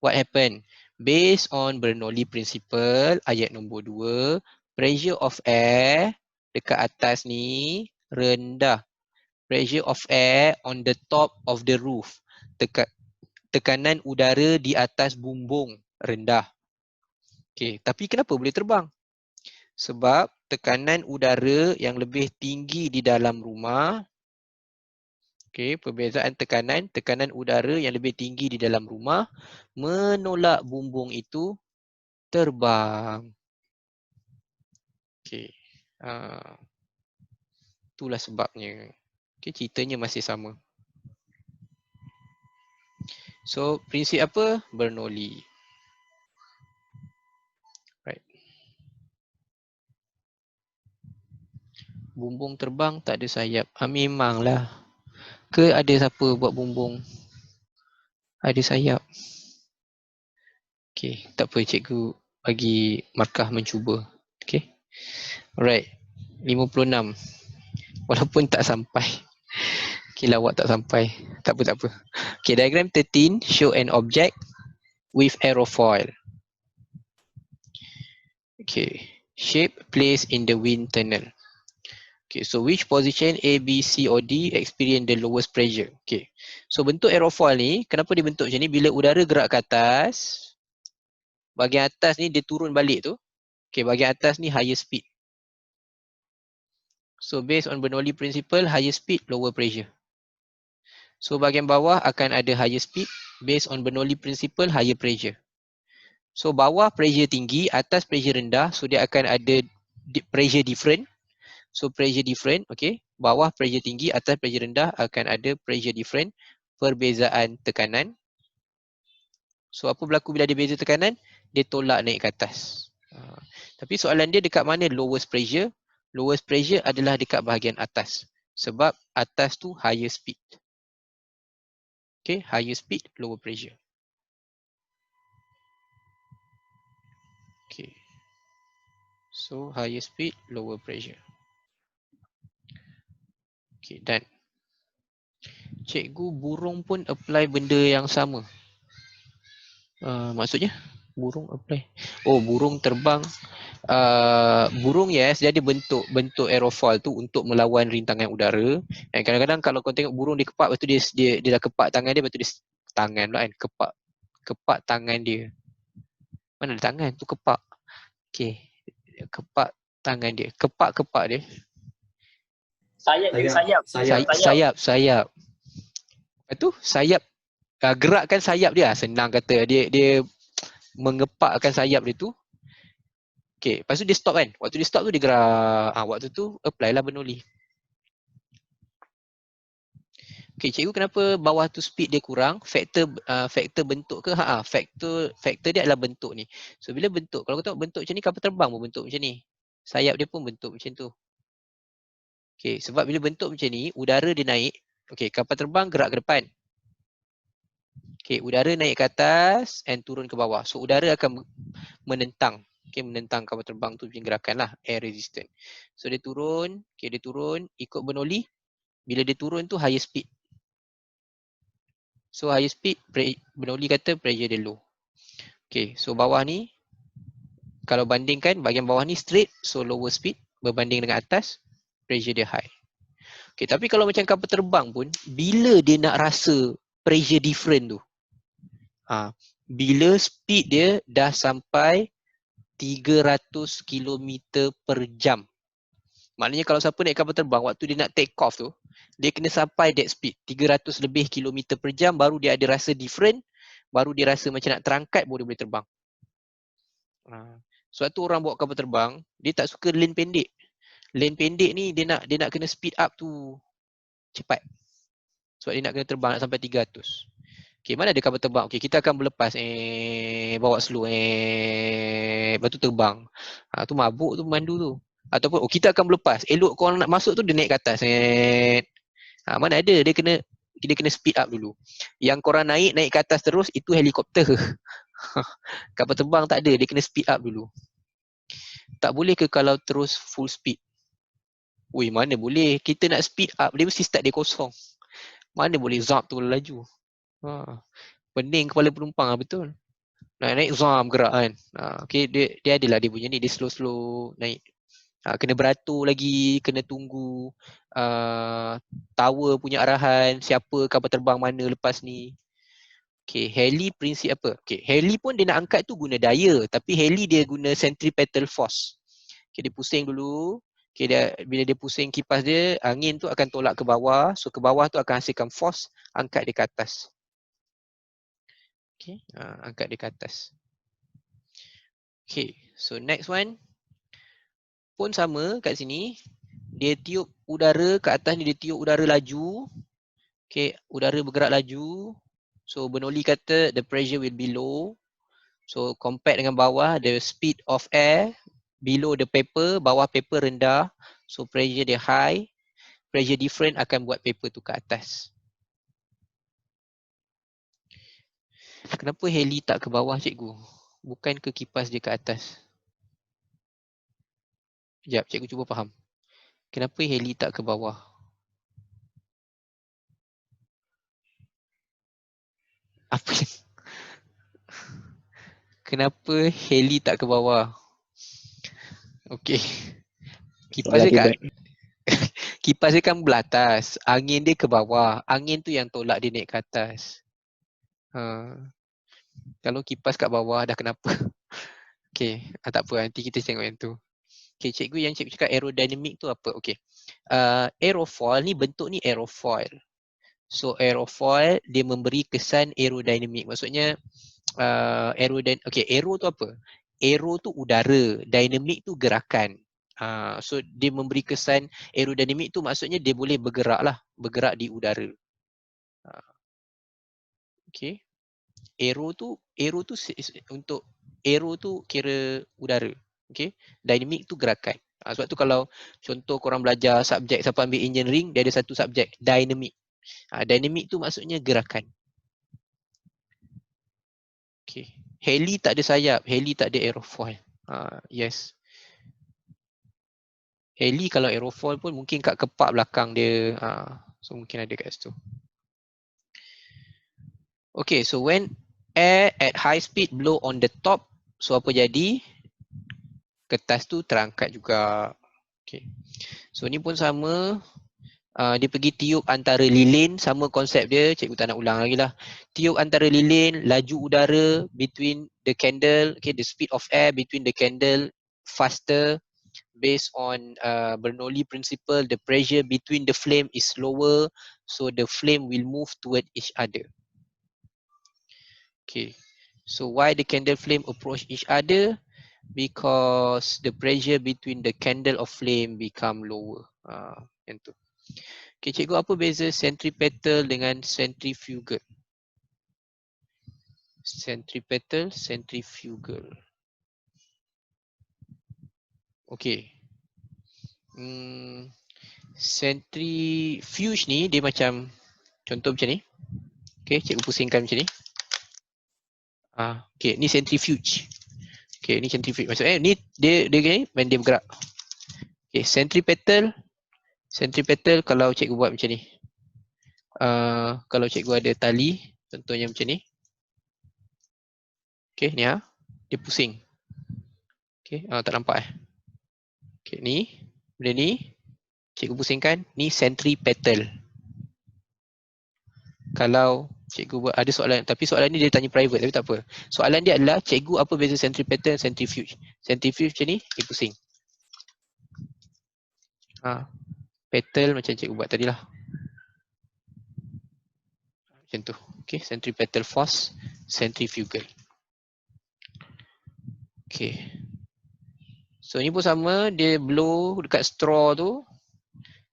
what happen? Based on Bernoulli principle, ayat nombor 2, pressure of air dekat atas ni rendah. Pressure of air on the top of the roof. Tekanan udara di atas bumbung rendah. Okay, tapi kenapa boleh terbang? Sebab tekanan udara yang lebih tinggi di dalam rumah. Okay, perbezaan tekanan udara yang lebih tinggi di dalam rumah menolak bumbung itu terbang. Okay, itulah sebabnya. Okay, ceritanya masih sama. So, prinsip apa? Bernoulli. Right. Bumbung terbang tak ada sayap. Memanglah. Ke ada siapa buat bumbung ada sayap? Okay, tak apa, cikgu bagi markah mencuba. Okay. Alright. 56. Walaupun tak sampai. Okay, lawak tak sampai. Tak apa. Okay, diagram 13 show an object with aerofoil. Okay. Shape placed in the wind tunnel. Okay, so which position A, B, C or D experience the lowest pressure? Okay. So bentuk aerofoil ni, kenapa dia bentuk macam ni? Bila udara gerak ke atas, bahagian atas ni dia turun balik tu. Okay, bahagian atas ni higher speed. So based on Bernoulli principle, higher speed, lower pressure. So bahagian bawah akan ada higher speed, based on Bernoulli principle, higher pressure. So bawah pressure tinggi, atas pressure rendah, so dia akan ada pressure different. So pressure different, okay. Bawah pressure tinggi, atas pressure rendah akan ada pressure different. Perbezaan tekanan. So apa berlaku bila ada beza tekanan? Dia tolak naik ke atas. Tapi soalan dia dekat mana lowest pressure? Lowest pressure adalah dekat bahagian atas. Sebab atas tu higher speed. Okay, higher speed, lower pressure. So higher speed, lower pressure. Okay, dan cikgu burung pun apply benda yang sama. Maksudnya burung apply. Oh, burung terbang. Burung yes, dia ada bentuk aerofoil tu untuk melawan rintangan udara. Dan kadang-kadang kalau kau tengok burung dia kepak, lepas tu dia dah kepak tangan dia, lepas tu dia tangan pula kan, kepak tangan dia. Mana ada tangan tu kepak. Okey. Kepak tangan dia. Kepak dia. Sayap. Lepas tu sayap, gerakkan sayap dia, senang kata. Dia mengepakkan sayap dia tu. Okey, lepas tu dia stop kan. Waktu dia stop tu dia gerak. Waktu tu apply lah Bernoulli. Okey, cikgu kenapa bawah tu speed dia kurang? Faktor bentuk ke? Faktor dia adalah bentuk ni. So bila bentuk, kalau kau tengok bentuk macam ni, kapal terbang pun bentuk macam ni. Sayap dia pun bentuk macam tu. Okey, sebab bila bentuk macam ni, udara dia naik. Okey, kapal terbang gerak ke depan. Okey, udara naik ke atas and turun ke bawah. So udara akan menentang. Okey, menentang kapal terbang tu punya gerakan lah, air resistant. So dia turun, dia turun ikut Bernoulli. Bila dia turun tu higher speed. So higher speed, Bernoulli kata pressure dia low. Okay, so bawah ni, kalau bandingkan bahagian bawah ni straight, so lower speed. Berbanding dengan atas, pressure dia high. Okay, tapi kalau macam kapal terbang pun, bila dia nak rasa pressure different tu? Bila speed dia dah sampai 300 km per jam. Maknanya kalau siapa naik kapal terbang, waktu dia nak take off tu, dia kena sampai that speed, 300 lebih kilometer per jam, baru dia ada rasa different, baru dia rasa macam nak terangkat, baru dia boleh terbang. Sebab tu orang bawa kapal terbang, dia tak suka lane pendek. Lane pendek ni dia nak kena speed up tu cepat. Sebab dia nak kena terbang nak sampai 300. Okay, mana ada kapal terbang? Okay, kita akan berlepas. Bawa slow. Lepas tu terbang. Tu mabuk tu pemandu tu. Ataupun kita akan berlepas. Elok korang nak masuk tu dia naik ke atas. Mana ada, dia kena speed up dulu. Yang korang naik ke atas terus, itu helikopter. Kapal terbang tak ada, dia kena speed up dulu. Tak boleh ke kalau terus full speed? Ui, mana boleh. Kita nak speed up, dia mesti start dia kosong. Mana boleh zap tu laju. Pening kepala penumpang lah, betul. Naik zam gerak kan. Okay, dia adalah dia punya ni, dia slow naik. Kena beratur lagi, kena tunggu tower punya arahan, siapa kapal terbang mana lepas ni. Okay, heli prinsip apa? Okay, heli pun dia nak angkat tu guna daya, tapi heli dia guna centripetal force. Okay, dia pusing dulu. Okay, bila dia pusing kipas dia, angin tu akan tolak ke bawah. So ke bawah tu akan hasilkan force, angkat dia ke atas. Okay, angkat dia ke atas. Okay, so next one. Pun sama kat sini. Dia tiup udara ke atas ni, dia tiup udara laju. Okay, udara bergerak laju. So Bernoulli kata the pressure will be low. So compare dengan bawah, the speed of air below the paper, bawah paper rendah. So pressure dia high. Pressure different akan buat paper tu ke atas. Kenapa heli tak ke bawah cikgu? Bukan ke kipas dia ke atas? Sekejap, cikgu cuba faham. Kenapa heli tak ke bawah? Apa yang... Kenapa heli tak ke bawah? Okey. Kipas dia kan belah atas. Angin dia ke bawah. Angin tu yang tolak dia naik ke atas. Kalau kipas kat bawah dah kenapa? Okey, tak apa, nanti kita tengok yang tu. Okey, cikgu yang cikgu cakap aerodynamic tu apa? Okey. Aerofoil ni bentuk ni aerofoil. So aerofoil dia memberi kesan aerodynamic. Maksudnya aero tu apa? Aero tu udara, dynamic tu gerakan. So dia memberi kesan aerodynamic tu maksudnya dia boleh bergerak lah, bergerak di udara. Okay. Aero tu untuk aero tu kira udara. Okay. Dynamic tu gerakan. Sebab tu kalau contoh korang belajar subjek siapa ambil engineering, dia ada satu subjek dynamic. Dynamic tu maksudnya gerakan. Okay. Heli tak ada sayap, heli tak ada aerofoil. Yes. Heli kalau aerofoil pun mungkin kat kepak belakang dia. So mungkin ada kat situ. Okay, so when air at high speed blow on the top, so apa jadi? Kertas tu terangkat juga. Okay. So ni pun sama. Dia pergi tiup antara lilin, sama konsep dia, cikgu tak nak ulang lagi lah. Tiup antara lilin, laju udara between the candle, okay, the speed of air between the candle faster based on Bernoulli principle, the pressure between the flame is lower, so the flame will move toward each other. Okay, so why the candle flame approach each other? Because the pressure between the candle of flame become lower. Yang tu. Okay, cikgu, apa beza centripetal dengan centrifugal? Centripetal, centrifugal. Okay. Centrifuge ni dia macam contoh macam ni. Okay, cikgu pusingkan macam ni. Okay, ni centrifuge. Okay, ni centrifuge. Maksudnya ni dia gini, when dia bergerak. Okay, centripetal kalau cikgu buat macam ni. Kalau cikgu ada tali, contohnya macam ni. Okay, ni dia pusing. Okay, tak nampak Okay, ni, benda ni, cikgu pusingkan, ni centripetal. Kalau cikgu buat, ada soalan, tapi soalan ni dia tanya private, tapi tak apa. Soalan dia adalah, cikgu apa beza centripetal dan centrifuge? Centrifuge macam ni, dia pusing. Petal macam cikgu buat tadi lah. Macam tu. Okay, centripetal force, centrifugal. Okay. So ni pun sama, dia blow dekat straw tu.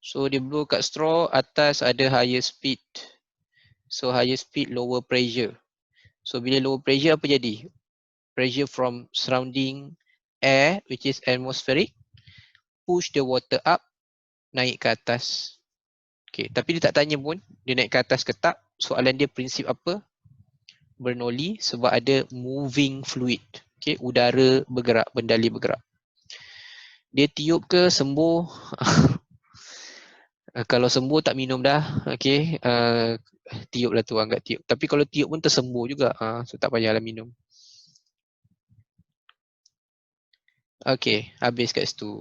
So dia blow kat straw, atas ada higher speed. So higher speed, lower pressure. So bila lower pressure apa jadi? Pressure from surrounding air, which is atmospheric, push the water up, naik ke atas. Okay, tapi dia tak tanya pun, dia naik ke atas ke tak. Soalan dia prinsip apa? Bernoulli, sebab ada moving fluid. Okay, udara bergerak, bendali bergerak. Dia tiup ke sembuh? Kalau sembuh tak minum dah. Okay, tiup lah tu, anggap tiup. Tapi kalau tiup pun tersembuh juga. So tak payahlah minum. Okay, habis kat situ.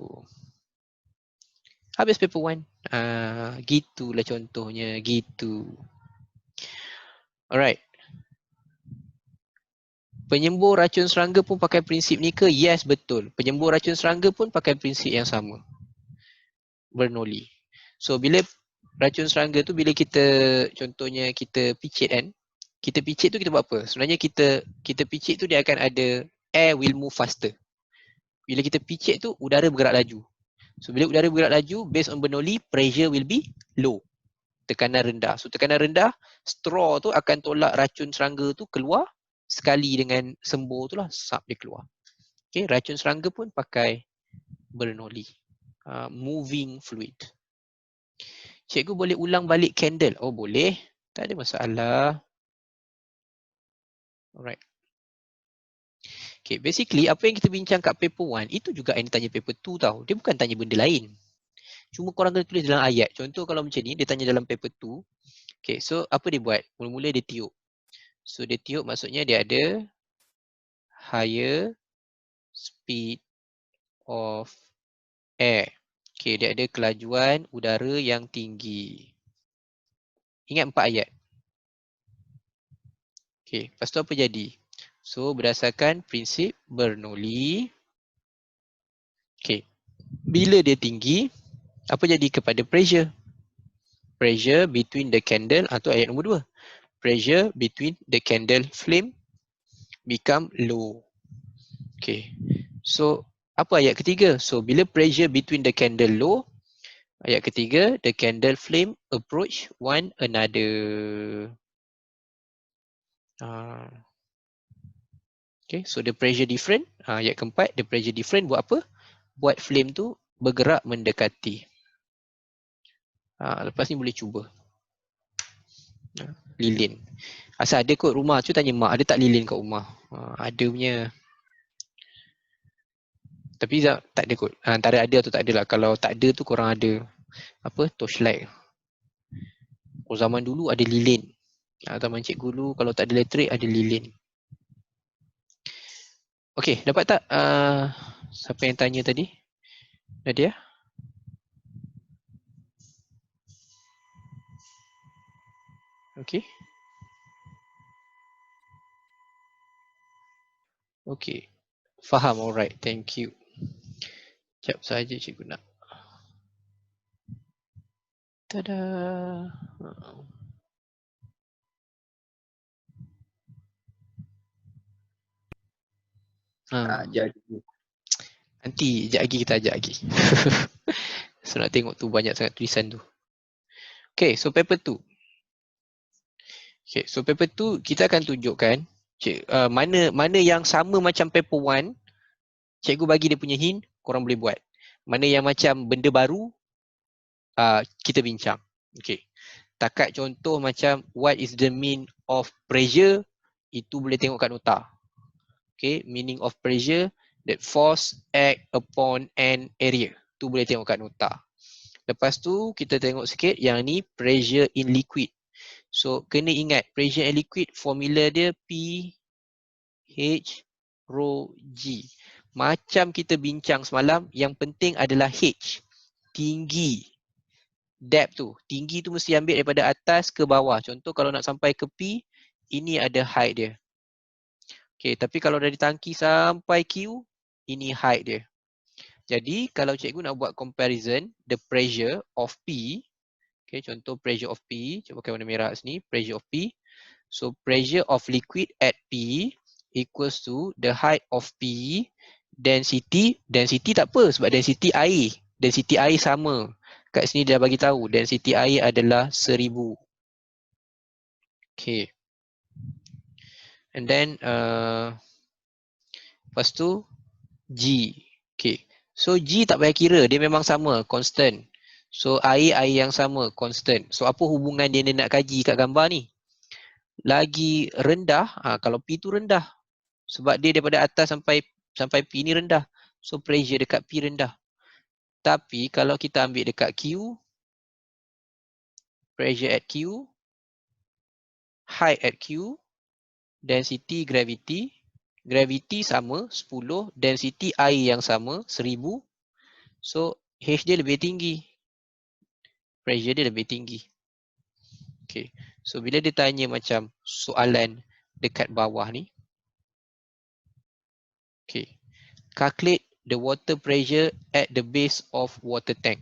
Habis paper 1. Gitulah contohnya, gitu. Alright. Penyembur racun serangga pun pakai prinsip ni ke? Yes, betul. Penyembur racun serangga pun pakai prinsip yang sama. Bernoulli. So, bila racun serangga tu, bila kita, contohnya kita picit kan, kita picit tu kita buat apa? Sebenarnya kita picit tu dia akan ada, air will move faster. Bila kita picit tu, udara bergerak laju. So, bila udara bergerak laju, based on Bernoulli, pressure will be low. Tekanan rendah. So, tekanan rendah, straw tu akan tolak racun serangga tu keluar sekali dengan sembur tu lah, sap dia keluar. Okay, racun serangga pun pakai Bernoulli. Moving fluid. Cikgu boleh ulang balik candle? Oh, boleh. Tak ada masalah. Alright. Okay, basically apa yang kita bincang kat paper 1, itu juga yang ditanya paper 2 tau. Dia bukan tanya benda lain. Cuma korang kena tulis dalam ayat. Contoh kalau macam ni, dia tanya dalam paper 2. Okay, so apa dia buat? Mula-mula dia tiup. So dia tiup maksudnya dia ada higher speed of air. Okay, dia ada kelajuan udara yang tinggi. Ingat 4 ayat. Okay, lepas tu apa jadi? So berdasarkan prinsip Bernoulli. Okay, bila dia tinggi, apa jadi kepada pressure? Pressure between the candle, atau ayat nombor 2. Pressure between the candle flame become low. Okay, so apa ayat ketiga? So bila pressure between the candle low, ayat ketiga, the candle flame approach one another. Okay, so the pressure different. Ayat keempat, the pressure different buat apa? Buat flame tu bergerak mendekati. Lepas ni boleh cuba. Lilin. Asal ada kot rumah tu, tanya mak, ada tak lilin kat rumah? Ada punya. Tapi tak ada kot. Antara ada atau tak ada lah. Kalau tak ada tu korang ada apa? Torchlight. Oh, zaman dulu ada lilin. Zaman cikgu dulu kalau tak ada elektrik ada lilin. Okey, dapat tak siapa yang tanya tadi? Nadia? Okey. Okey. Faham, alright. Thank you. Sekejap saja cikgu nak. Tada. Jadi. Nanti sekejap lagi kita ajak lagi. So nak tengok tu banyak sangat tulisan tu. Okay, so paper 2. Okay, so paper 2 kita akan tunjukkan mana yang sama macam paper 1. Cikgu bagi dia punya hint, korang boleh buat. Mana yang macam benda baru, kita bincang. Okay. Takat contoh macam what is the mean of pressure, itu boleh tengok kat nota. Okay, meaning of pressure, that force act upon an area. Tu boleh tengok kat nota. Lepas tu kita tengok sikit yang ni pressure in liquid. So kena ingat pressure in liquid formula dia P H rho G. Macam kita bincang semalam, yang penting adalah H. Tinggi. Depth tu. Tinggi tu mesti ambil daripada atas ke bawah. Contoh kalau nak sampai ke P, ini ada height dia. Okay, tapi kalau dari tangki sampai Q, ini height dia. Jadi kalau cikgu nak buat comparison, the pressure of P, okay, contoh pressure of P, cuba pakai warna merah sini, pressure of P. So pressure of liquid at P equals to the height of P, density tak apa sebab density air. Density air sama. Kat sini dia bagi tahu density air adalah 1000. Okay. And then lepas tu G. Okay. So G tak payah kira, dia memang sama, constant. So air yang sama, constant. So apa hubungan dia nak kaji kat gambar ni? Lagi rendah, kalau P tu rendah. Sebab dia daripada atas sampai P ni rendah. So pressure dekat P rendah. Tapi kalau kita ambil dekat Q, pressure at Q, height at Q, density gravity, gravity sama 10, density air yang sama 1000. So H dia lebih tinggi. Pressure dia lebih tinggi. Okay. So bila dia tanya macam soalan dekat bawah ni. Okay. Calculate the water pressure at the base of water tank.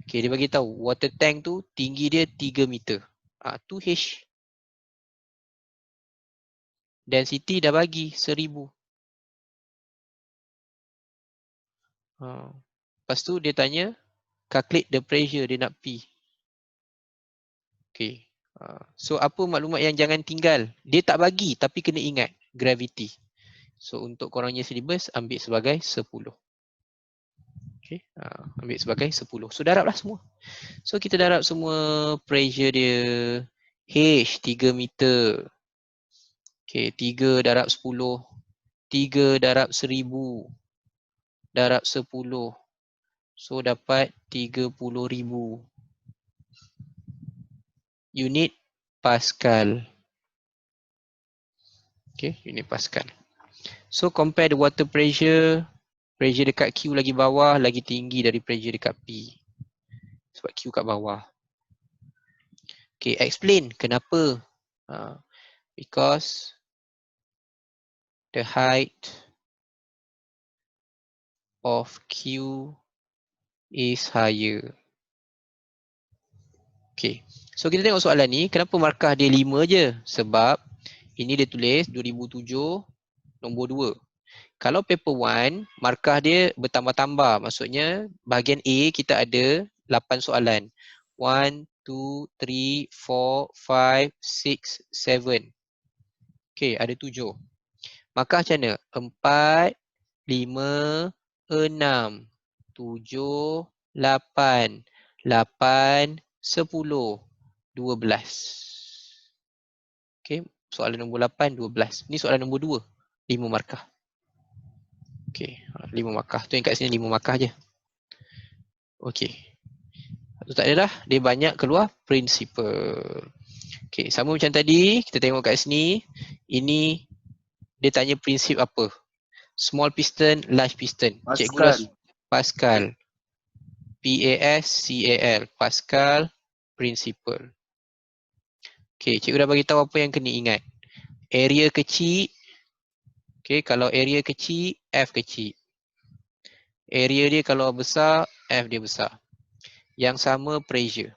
Okay, dia bagi tahu water tank tu tinggi dia 3 meter. Tu H. Density dah bagi 1000. Lepas tu dia tanya calculate the pressure, dia nak P. Okay. So apa maklumat yang jangan tinggal? Dia tak bagi tapi kena ingat gravity. So untuk korangnya syllabus ambil sebagai 10. Okay. Ambil sebagai 10. So darablah semua. So kita darab semua pressure dia H 3 meter. Okay, 3 darab 10. 3 darab 1000. Darab 10. So dapat 30,000 unit Pascal. Okay, unit Pascal. So compare the water pressure. Pressure dekat Q lagi bawah, lagi tinggi dari pressure dekat P. Sebab Q kat bawah. Okay, explain kenapa. Because the height of Q is higher. Okay, so kita tengok soalan ni, kenapa markah dia 5 je? Sebab ini dia tulis 2007 nombor 2. Kalau paper 1, markah dia bertambah-tambah. Maksudnya bahagian A kita ada 8 soalan. 1, 2, 3, 4, 5, 6, 7. Okay, ada 7. Markah macam mana? 4, 5, 6, 7, 8, 8, 10, 12. Okay, soalan nombor 8, 12. Ni soalan nombor 2, 5 markah. Okay, 5 markah. Tu yang kat sini 5 markah je. Okay. Tu tak ada dah. Dia banyak keluar principal. Okay, sama macam tadi. Kita tengok kat sini. Ini dia tanya prinsip apa. Small piston, large piston. Cikgu dah Pascal. P-A-S-C-A-L. Pascal principle. Okay, cikgu dah bagi tahu apa yang kena ingat. Area kecil. Okay, kalau area kecil, F kecil. Area dia kalau besar, F dia besar. Yang sama pressure.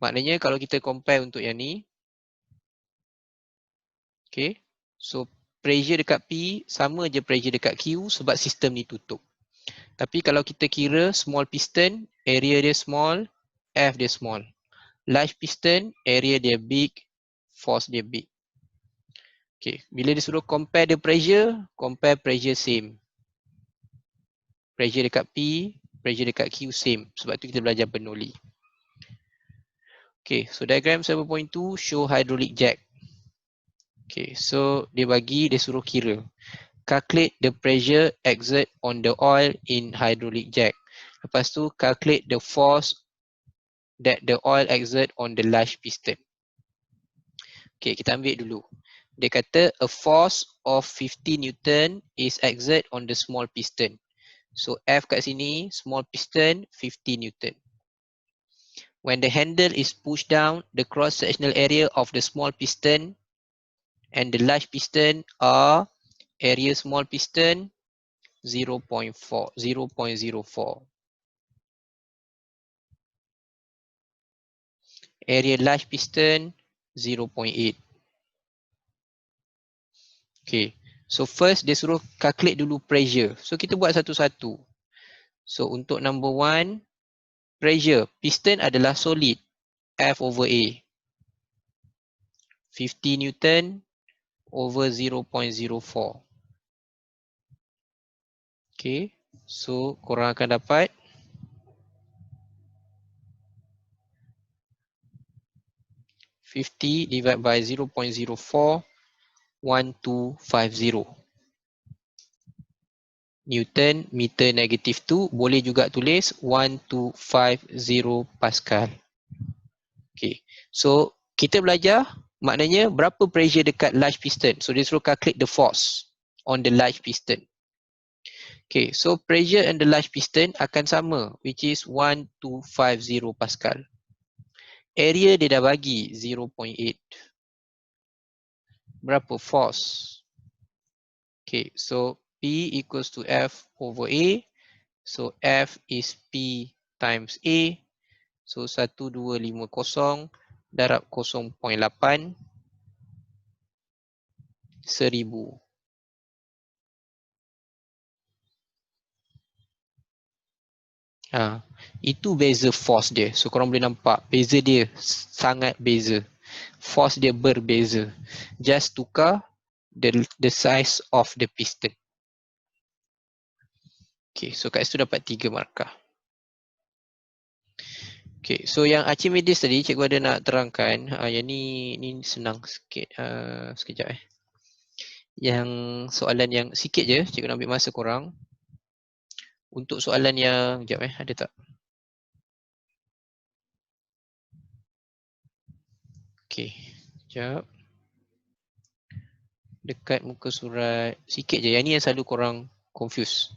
Maknanya kalau kita compare untuk yang ni. Okay, so pressure dekat P sama je pressure dekat Q sebab sistem ni tutup. Tapi kalau kita kira small piston, area dia small, F dia small. Large piston, area dia big, force dia big. Okay, bila dia suruh compare the pressure, compare pressure same. Pressure dekat P, pressure dekat Q same. Sebab tu kita belajar Bernoulli. Okay, so diagram 7.2 show hydraulic jack. Okay, so dia suruh kira. Calculate the pressure exert on the oil in hydraulic jack. Lepas tu calculate the force that the oil exert on the large piston. Okay, kita ambil dulu. Dia kata a force of 50 Newton is exert on the small piston. So F kat sini, small piston 50 Newton. When the handle is pushed down, the cross-sectional area of the small piston and the large piston are area small piston 0.04. Area large piston 0.8. Okay, so first dia suruh calculate dulu pressure. So kita buat satu-satu. So untuk number 1, pressure. Piston adalah solid. F over A. 50 Newton over 0.04. Okay, so korang akan dapat 50 divided by 0.04, 1250. Newton, meter negative 2, boleh juga tulis 1250 Pascal. Okay, so kita belajar maknanya berapa pressure dekat large piston. So dia suruh calculate the force on the large piston. Okay, so pressure on the large piston akan sama, which is 1250 Pascal. Area dia dah bagi 0.8. Berapa force? Okay, so P equals to F over A. So F is P times A. So 1250 darab 0.8 1000. Itu beza force dia. So korang boleh nampak beza dia sangat beza. Force dia berbeza. Just tukar the size of the piston. Okay, so kat situ dapat 3 markah. Okay, so yang Archimedes tadi cikgu ada nak terangkan. Yang ni senang sikit. Sekejap Yang soalan yang sikit je, cikgu nak ambil masa korang. Untuk soalan yang, sekejap ada tak? Okay, sekejap. Dekat muka surat, sikit je. Yang ni yang selalu korang confuse.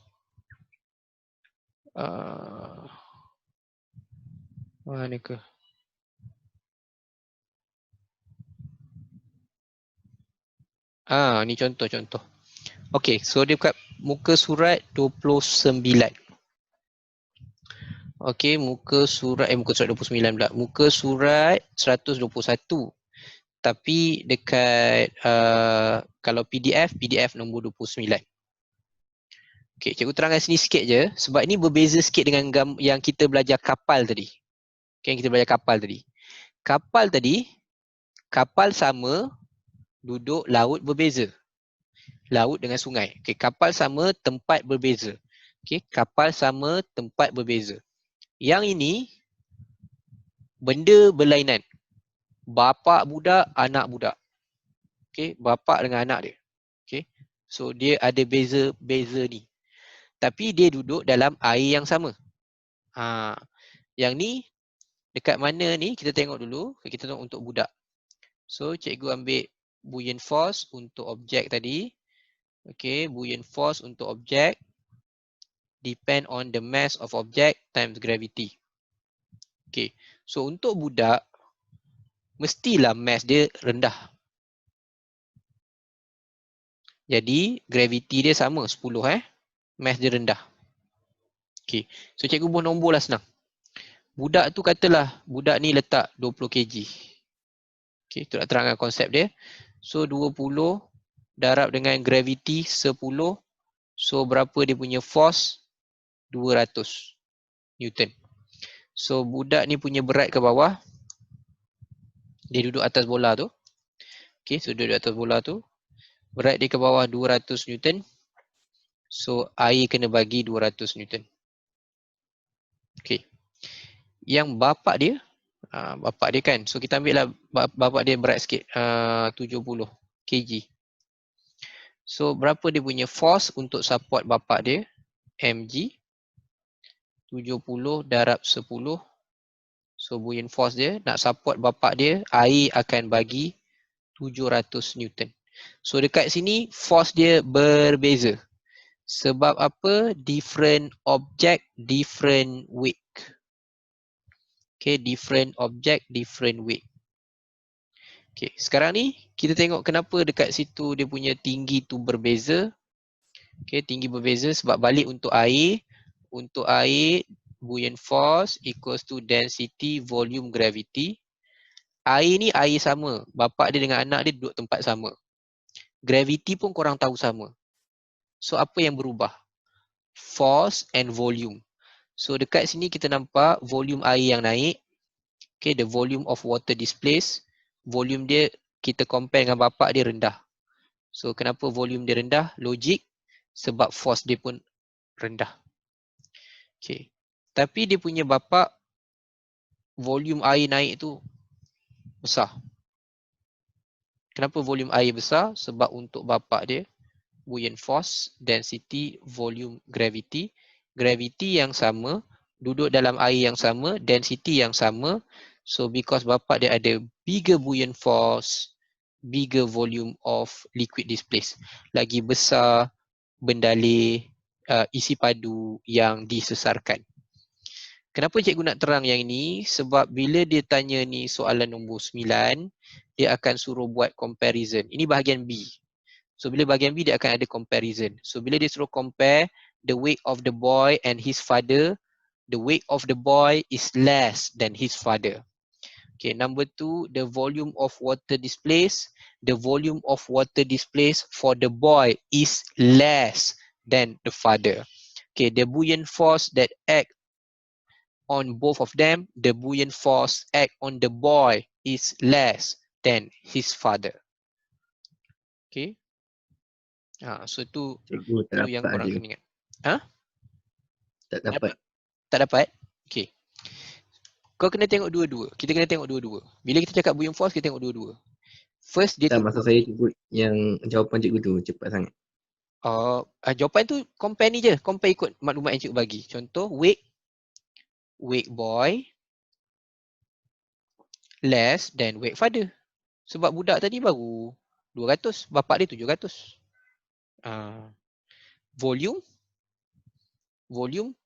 Mana ke? Ni contoh-contoh. Okay, so dia kat muka surat 29. Okay, muka surat 29 pula. Muka surat 121. Tapi dekat kalau PDF nombor 29. Okay, cikgu terangkan sini sikit je. Sebab ini berbeza sikit dengan yang kita belajar kapal tadi. Okay, yang kita belajar kapal tadi. Kapal sama, duduk laut berbeza. Laut dengan sungai. Okay, kapal sama, tempat berbeza. Okay, kapal sama, tempat berbeza. Yang ini, benda berlainan. Bapa budak, anak budak. Okay, bapa dengan anak dia. Okay, So dia ada beza ni. Tapi dia duduk dalam air yang sama. Yang ni dekat mana ni kita tengok dulu. Kita tengok untuk budak. So cikgu ambil buoyant force untuk objek tadi. Okay, buoyant force untuk objek depend on the mass of object times gravity. Okay, so untuk budak mestilah mass dia rendah. Jadi gravity dia sama 10 mass dia rendah. Okay, so cikgu buat nombor lah senang. Budak tu katalah budak ni letak 20 kg. Okay, tu nak terangkan konsep dia. So 20 darab dengan gravity 10. So berapa dia punya force? 200 Newton. So budak ni punya berat ke bawah. Dia duduk atas bola tu. Okay, so duduk atas bola tu. Berat dia ke bawah 200 Newton. So air kena bagi 200 Newton. Okay. Yang bapak dia kan. So kita ambil lah bapak dia berat sikit. 70 kg. So berapa dia punya force untuk support bapak dia? mg. 70 darab 10. So buoyant force dia nak support bapak dia, air akan bagi 700 Newton. So dekat sini force dia berbeza. Sebab apa? Different object, different weight. Okay, different object, different weight. Okay, sekarang ni kita tengok kenapa dekat situ dia punya tinggi tu berbeza. Okay, tinggi berbeza sebab balik untuk air. Untuk air, buoyant force equals to density, volume, gravity. Air ni air sama. Bapak dia dengan anak dia duduk tempat sama. Gravity pun korang tahu sama. So apa yang berubah? Force and volume. So dekat sini kita nampak volume air yang naik. Okay, the volume of water displaced. Volume dia kita compare dengan bapak dia rendah. So kenapa volume dia rendah? Logik. Sebab force dia pun rendah. Okay. Tapi dia punya bapak volume air naik tu besar. Kenapa volume air besar? Sebab untuk bapak dia buoyant force, density, volume, gravity. Gravity yang sama, duduk dalam air yang sama, density yang sama. So because bapak dia ada bigger buoyant force, bigger volume of liquid displaced. Lagi besar bendalih isi padu yang disesarkan. Kenapa cikgu nak terang yang ini? Sebab bila dia tanya ni soalan nombor 9, dia akan suruh buat comparison. Ini bahagian B. So bila bahagian B dia akan ada comparison. So bila dia suruh compare the weight of the boy and his father, the weight of the boy is less than his father. Okay, number 2, the volume of water displaced. The volume of water displaced for the boy is less than the father. Okay, the buoyant force that act on both of them, the buoyant force act on the boy is less than his father. Okay. So tu yang korang kena ingat. Tak dapat. Tak dapat? Okay. Kau kena tengok dua-dua. Kita kena tengok dua-dua. Bila kita cakap buoyant force, kita tengok dua-dua. First dia Tak, maksud saya cikgu yang jawapan cikgu tu cepat sangat. Jawapan tu compare ni je. Compare ikut maklumat yang cikgu bagi. Contoh weight boy less than weight father. Sebab budak tadi baru 200, bapak dia 700. Volume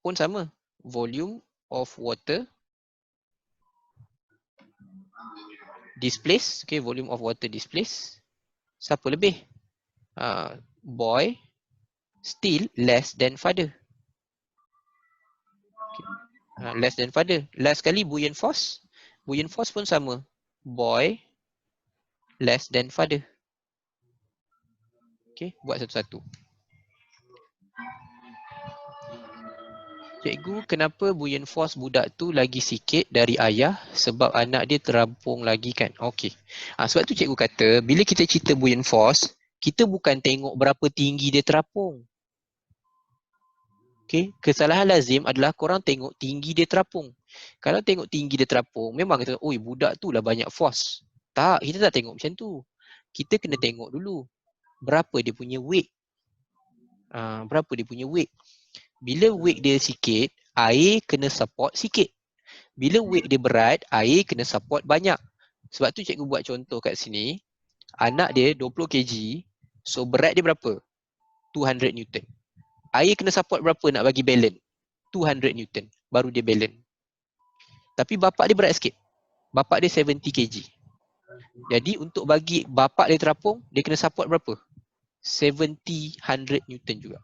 pun sama. Volume of water displaced. Okay, volume of water displaced. Siapa lebih? Boy still less than father. Okay. Less than father. Last kali buoyant force. Buoyant force pun sama. Boy less than father. Okay, buat satu-satu. Cikgu, kenapa buoyant force budak tu lagi sikit dari ayah? Sebab anak dia terampung lagi kan? Okey. Sebab tu cikgu kata, bila kita cerita buoyant force, kita bukan tengok berapa tinggi dia terapung. Okay, kesalahan lazim adalah korang tengok tinggi dia terapung. Kalau tengok tinggi dia terapung, memang kita, oi budak tu lah banyak force. Tak, kita tak tengok macam tu. Kita kena tengok dulu berapa dia punya weight. Berapa dia punya weight. Bila weight dia sikit, air kena support sikit. Bila weight dia berat, air kena support banyak. Sebab tu cikgu buat contoh kat sini. Anak dia 20 kg, so berat dia berapa? 200 Newton. Air kena support berapa nak bagi balance? 200 Newton. Baru dia balance. Tapi bapak dia berat sikit. Bapak dia 70 kg. Jadi untuk bagi bapak dia terapung, dia kena support berapa? 100 Newton juga.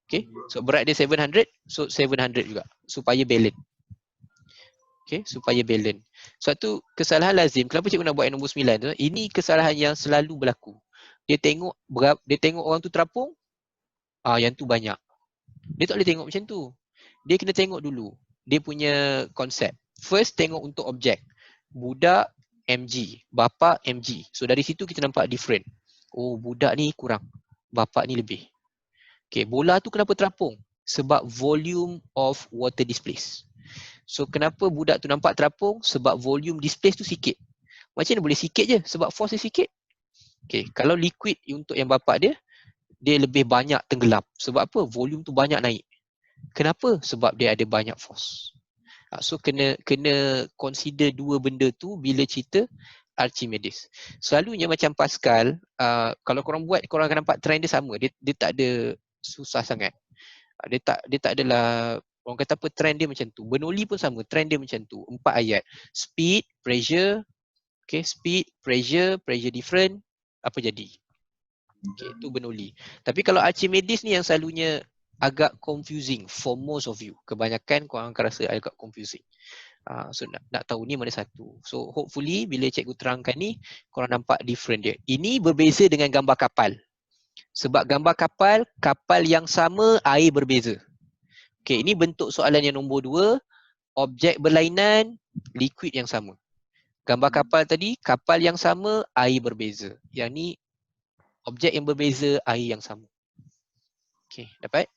Okay, so berat dia 700, so 700 juga. Supaya balance. Okay, supaya balance. Sebab tu kesalahan lazim, kenapa cikgu nak buat yang nombor 9 tu? Ini kesalahan yang selalu berlaku. Dia tengok orang tu terapung, yang tu banyak. Dia tak boleh tengok macam tu. Dia kena tengok dulu dia punya konsep. First tengok untuk objek. Budak mg, bapa mg. So dari situ kita nampak different. Oh, budak ni kurang, bapa ni lebih. Okay, bola tu kenapa terapung? Sebab volume of water displaced. So kenapa budak tu nampak terapung? Sebab volume displaced tu sikit. Macam mana boleh sikit je? Sebab force dia sikit. Okay, kalau liquid untuk yang bapa dia lebih banyak tenggelam. Sebab apa? Volume tu banyak naik. Kenapa? Sebab dia ada banyak force. So kena consider dua benda tu bila cerita Archimedes. Selalunya macam Pascal, kalau korang buat, korang akan nampak trend dia sama. Dia tak ada susah sangat. Dia tak adalah, orang kata apa, trend dia macam tu. Bernoulli pun sama, trend dia macam tu. 4 ayat. Speed, pressure, okay, speed, pressure different, apa jadi? Okay, itu Bernoulli. Tapi kalau Archimedes ni yang selalunya agak confusing for most of you. Kebanyakan korang akan rasa agak confusing. So nak tahu ni mana satu. So hopefully bila cikgu terangkan ni, korang nampak different dia. Ini berbeza dengan gambar kapal. Sebab gambar kapal yang sama, air berbeza. Okay, ini bentuk soalan yang nombor 2. Objek berlainan, liquid yang sama. Gambar kapal tadi, kapal yang sama, air berbeza. Yang ni, objek yang berbeza, air yang sama. Okay, dapat?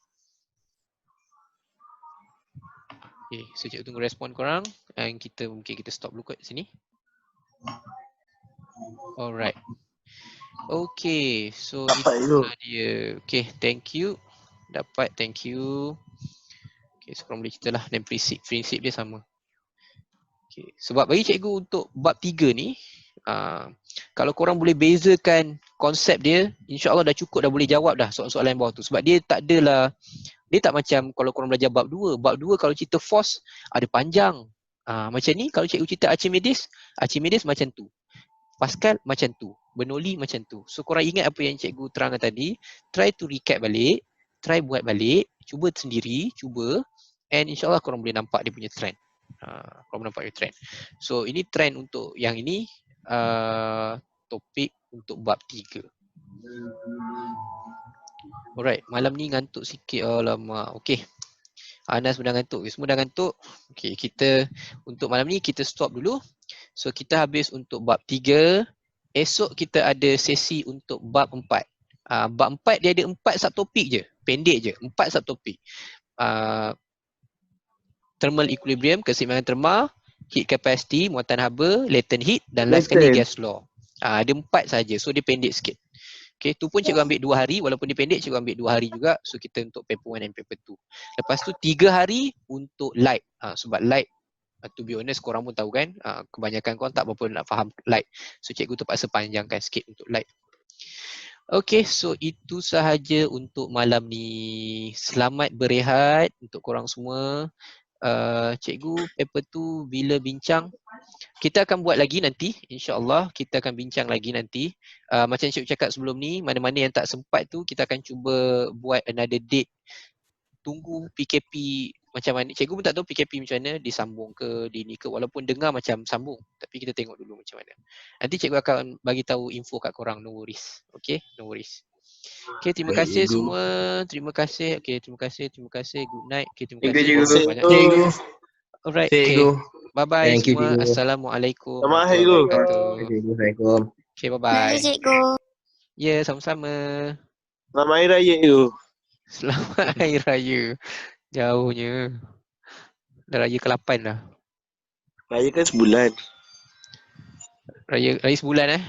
Okay, so cikgu tunggu respon korang. Dan mungkin kita stop dulu kat sini. Alright. Okay, so itulah dia. Okay, thank you. Dapat, thank you. Okay, so korang boleh cerita lah. Dan prinsip dia sama. Okay, sebab bagi cikgu untuk bab 3 ni, kalau korang boleh bezakan konsep dia, insya-Allah dah cukup, dah boleh jawab dah soalan-soalan bawah tu. Sebab dia tak adalah, dia tak macam kalau korang belajar bab 2. Bab 2 kalau cerita force ada panjang. Macam ni kalau cikgu cerita Archimedes macam tu. Pascal macam tu. Bernoulli macam tu. So korang ingat apa yang cikgu terangkan tadi, try to recap balik, try buat balik, cuba sendiri, and insya-Allah korang boleh nampak dia punya trend. Korang nampak dia trend. So ini trend untuk yang ini, topik untuk bab 3. Alright, malam ni ngantuk sikit. Alamak. Okey. Anas dah ngantuk. Semua dah ngantuk. Okey, kita untuk malam ni kita stop dulu. So kita habis untuk bab 3. Esok kita ada sesi untuk bab 4. Bab 4 dia ada 4 subtopik je. Pendek je. 4 subtopik. Thermal equilibrium, keseimbangan terma, heat capacity, muatan haba, latent heat dan last sekali gas law. Ada 4 saja. So dia pendek sikit. Okay, tu pun cikgu ambil 2 hari. Walaupun dia pendek, cikgu ambil 2 hari juga. So kita untuk paper 1 dan paper 2. Lepas tu 3 hari untuk light. Sebab light, to be honest, korang pun tahu kan, kebanyakan korang tak berapa nak faham light. So cikgu terpaksa panjangkan sikit untuk light. Okay, so itu sahaja untuk malam ni. Selamat berehat untuk korang semua. Cikgu paper tu bila bincang, kita akan buat lagi nanti, insya-Allah kita akan bincang lagi nanti. Macam cikgu cakap sebelum ni, mana-mana yang tak sempat tu kita akan cuba buat another date. Tunggu PKP macam mana. Cikgu pun tak tahu PKP macam mana, disambung ke, di ni ke, walaupun dengar macam sambung, tapi kita tengok dulu macam mana. Nanti cikgu akan bagi tahu info kat korang, no worries. Okay, no worries. Okay, terima kasih semua. Terima kasih. Okay, terima kasih. Good night. Okay, terima kasih banyak. Alright, okay. Bye-bye semua. Assalamualaikum warahmatullahi wabarakatuh. Okay, bye-bye. Bye, cikgu. Ya, sama-sama. Selamat Hari Raya tu. Selamat Hari Raya. Jauhnya. Dah Raya ke-8 dah. Raya kan sebulan. Raya sebulan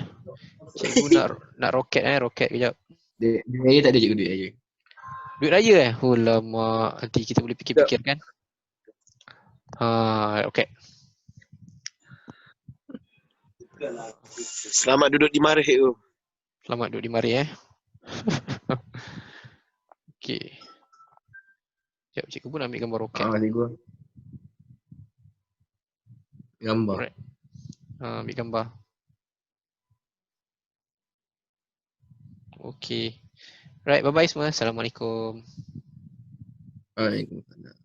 Cikgu nak roket roket kejap. Duit raya tak ada cikgu, duit raya. Duit raya Oh lama. Nanti kita boleh fikir-fikir kan. Okay. Selamat duduk di mari tu. Selamat duduk di mari Okay. Sekejap, cikgu pun ambil gambar roket. Cikgu. Gambar. Alright. Ambil gambar. Okay. Right, bye-bye semua. Assalamualaikum. Waalaikumsalam.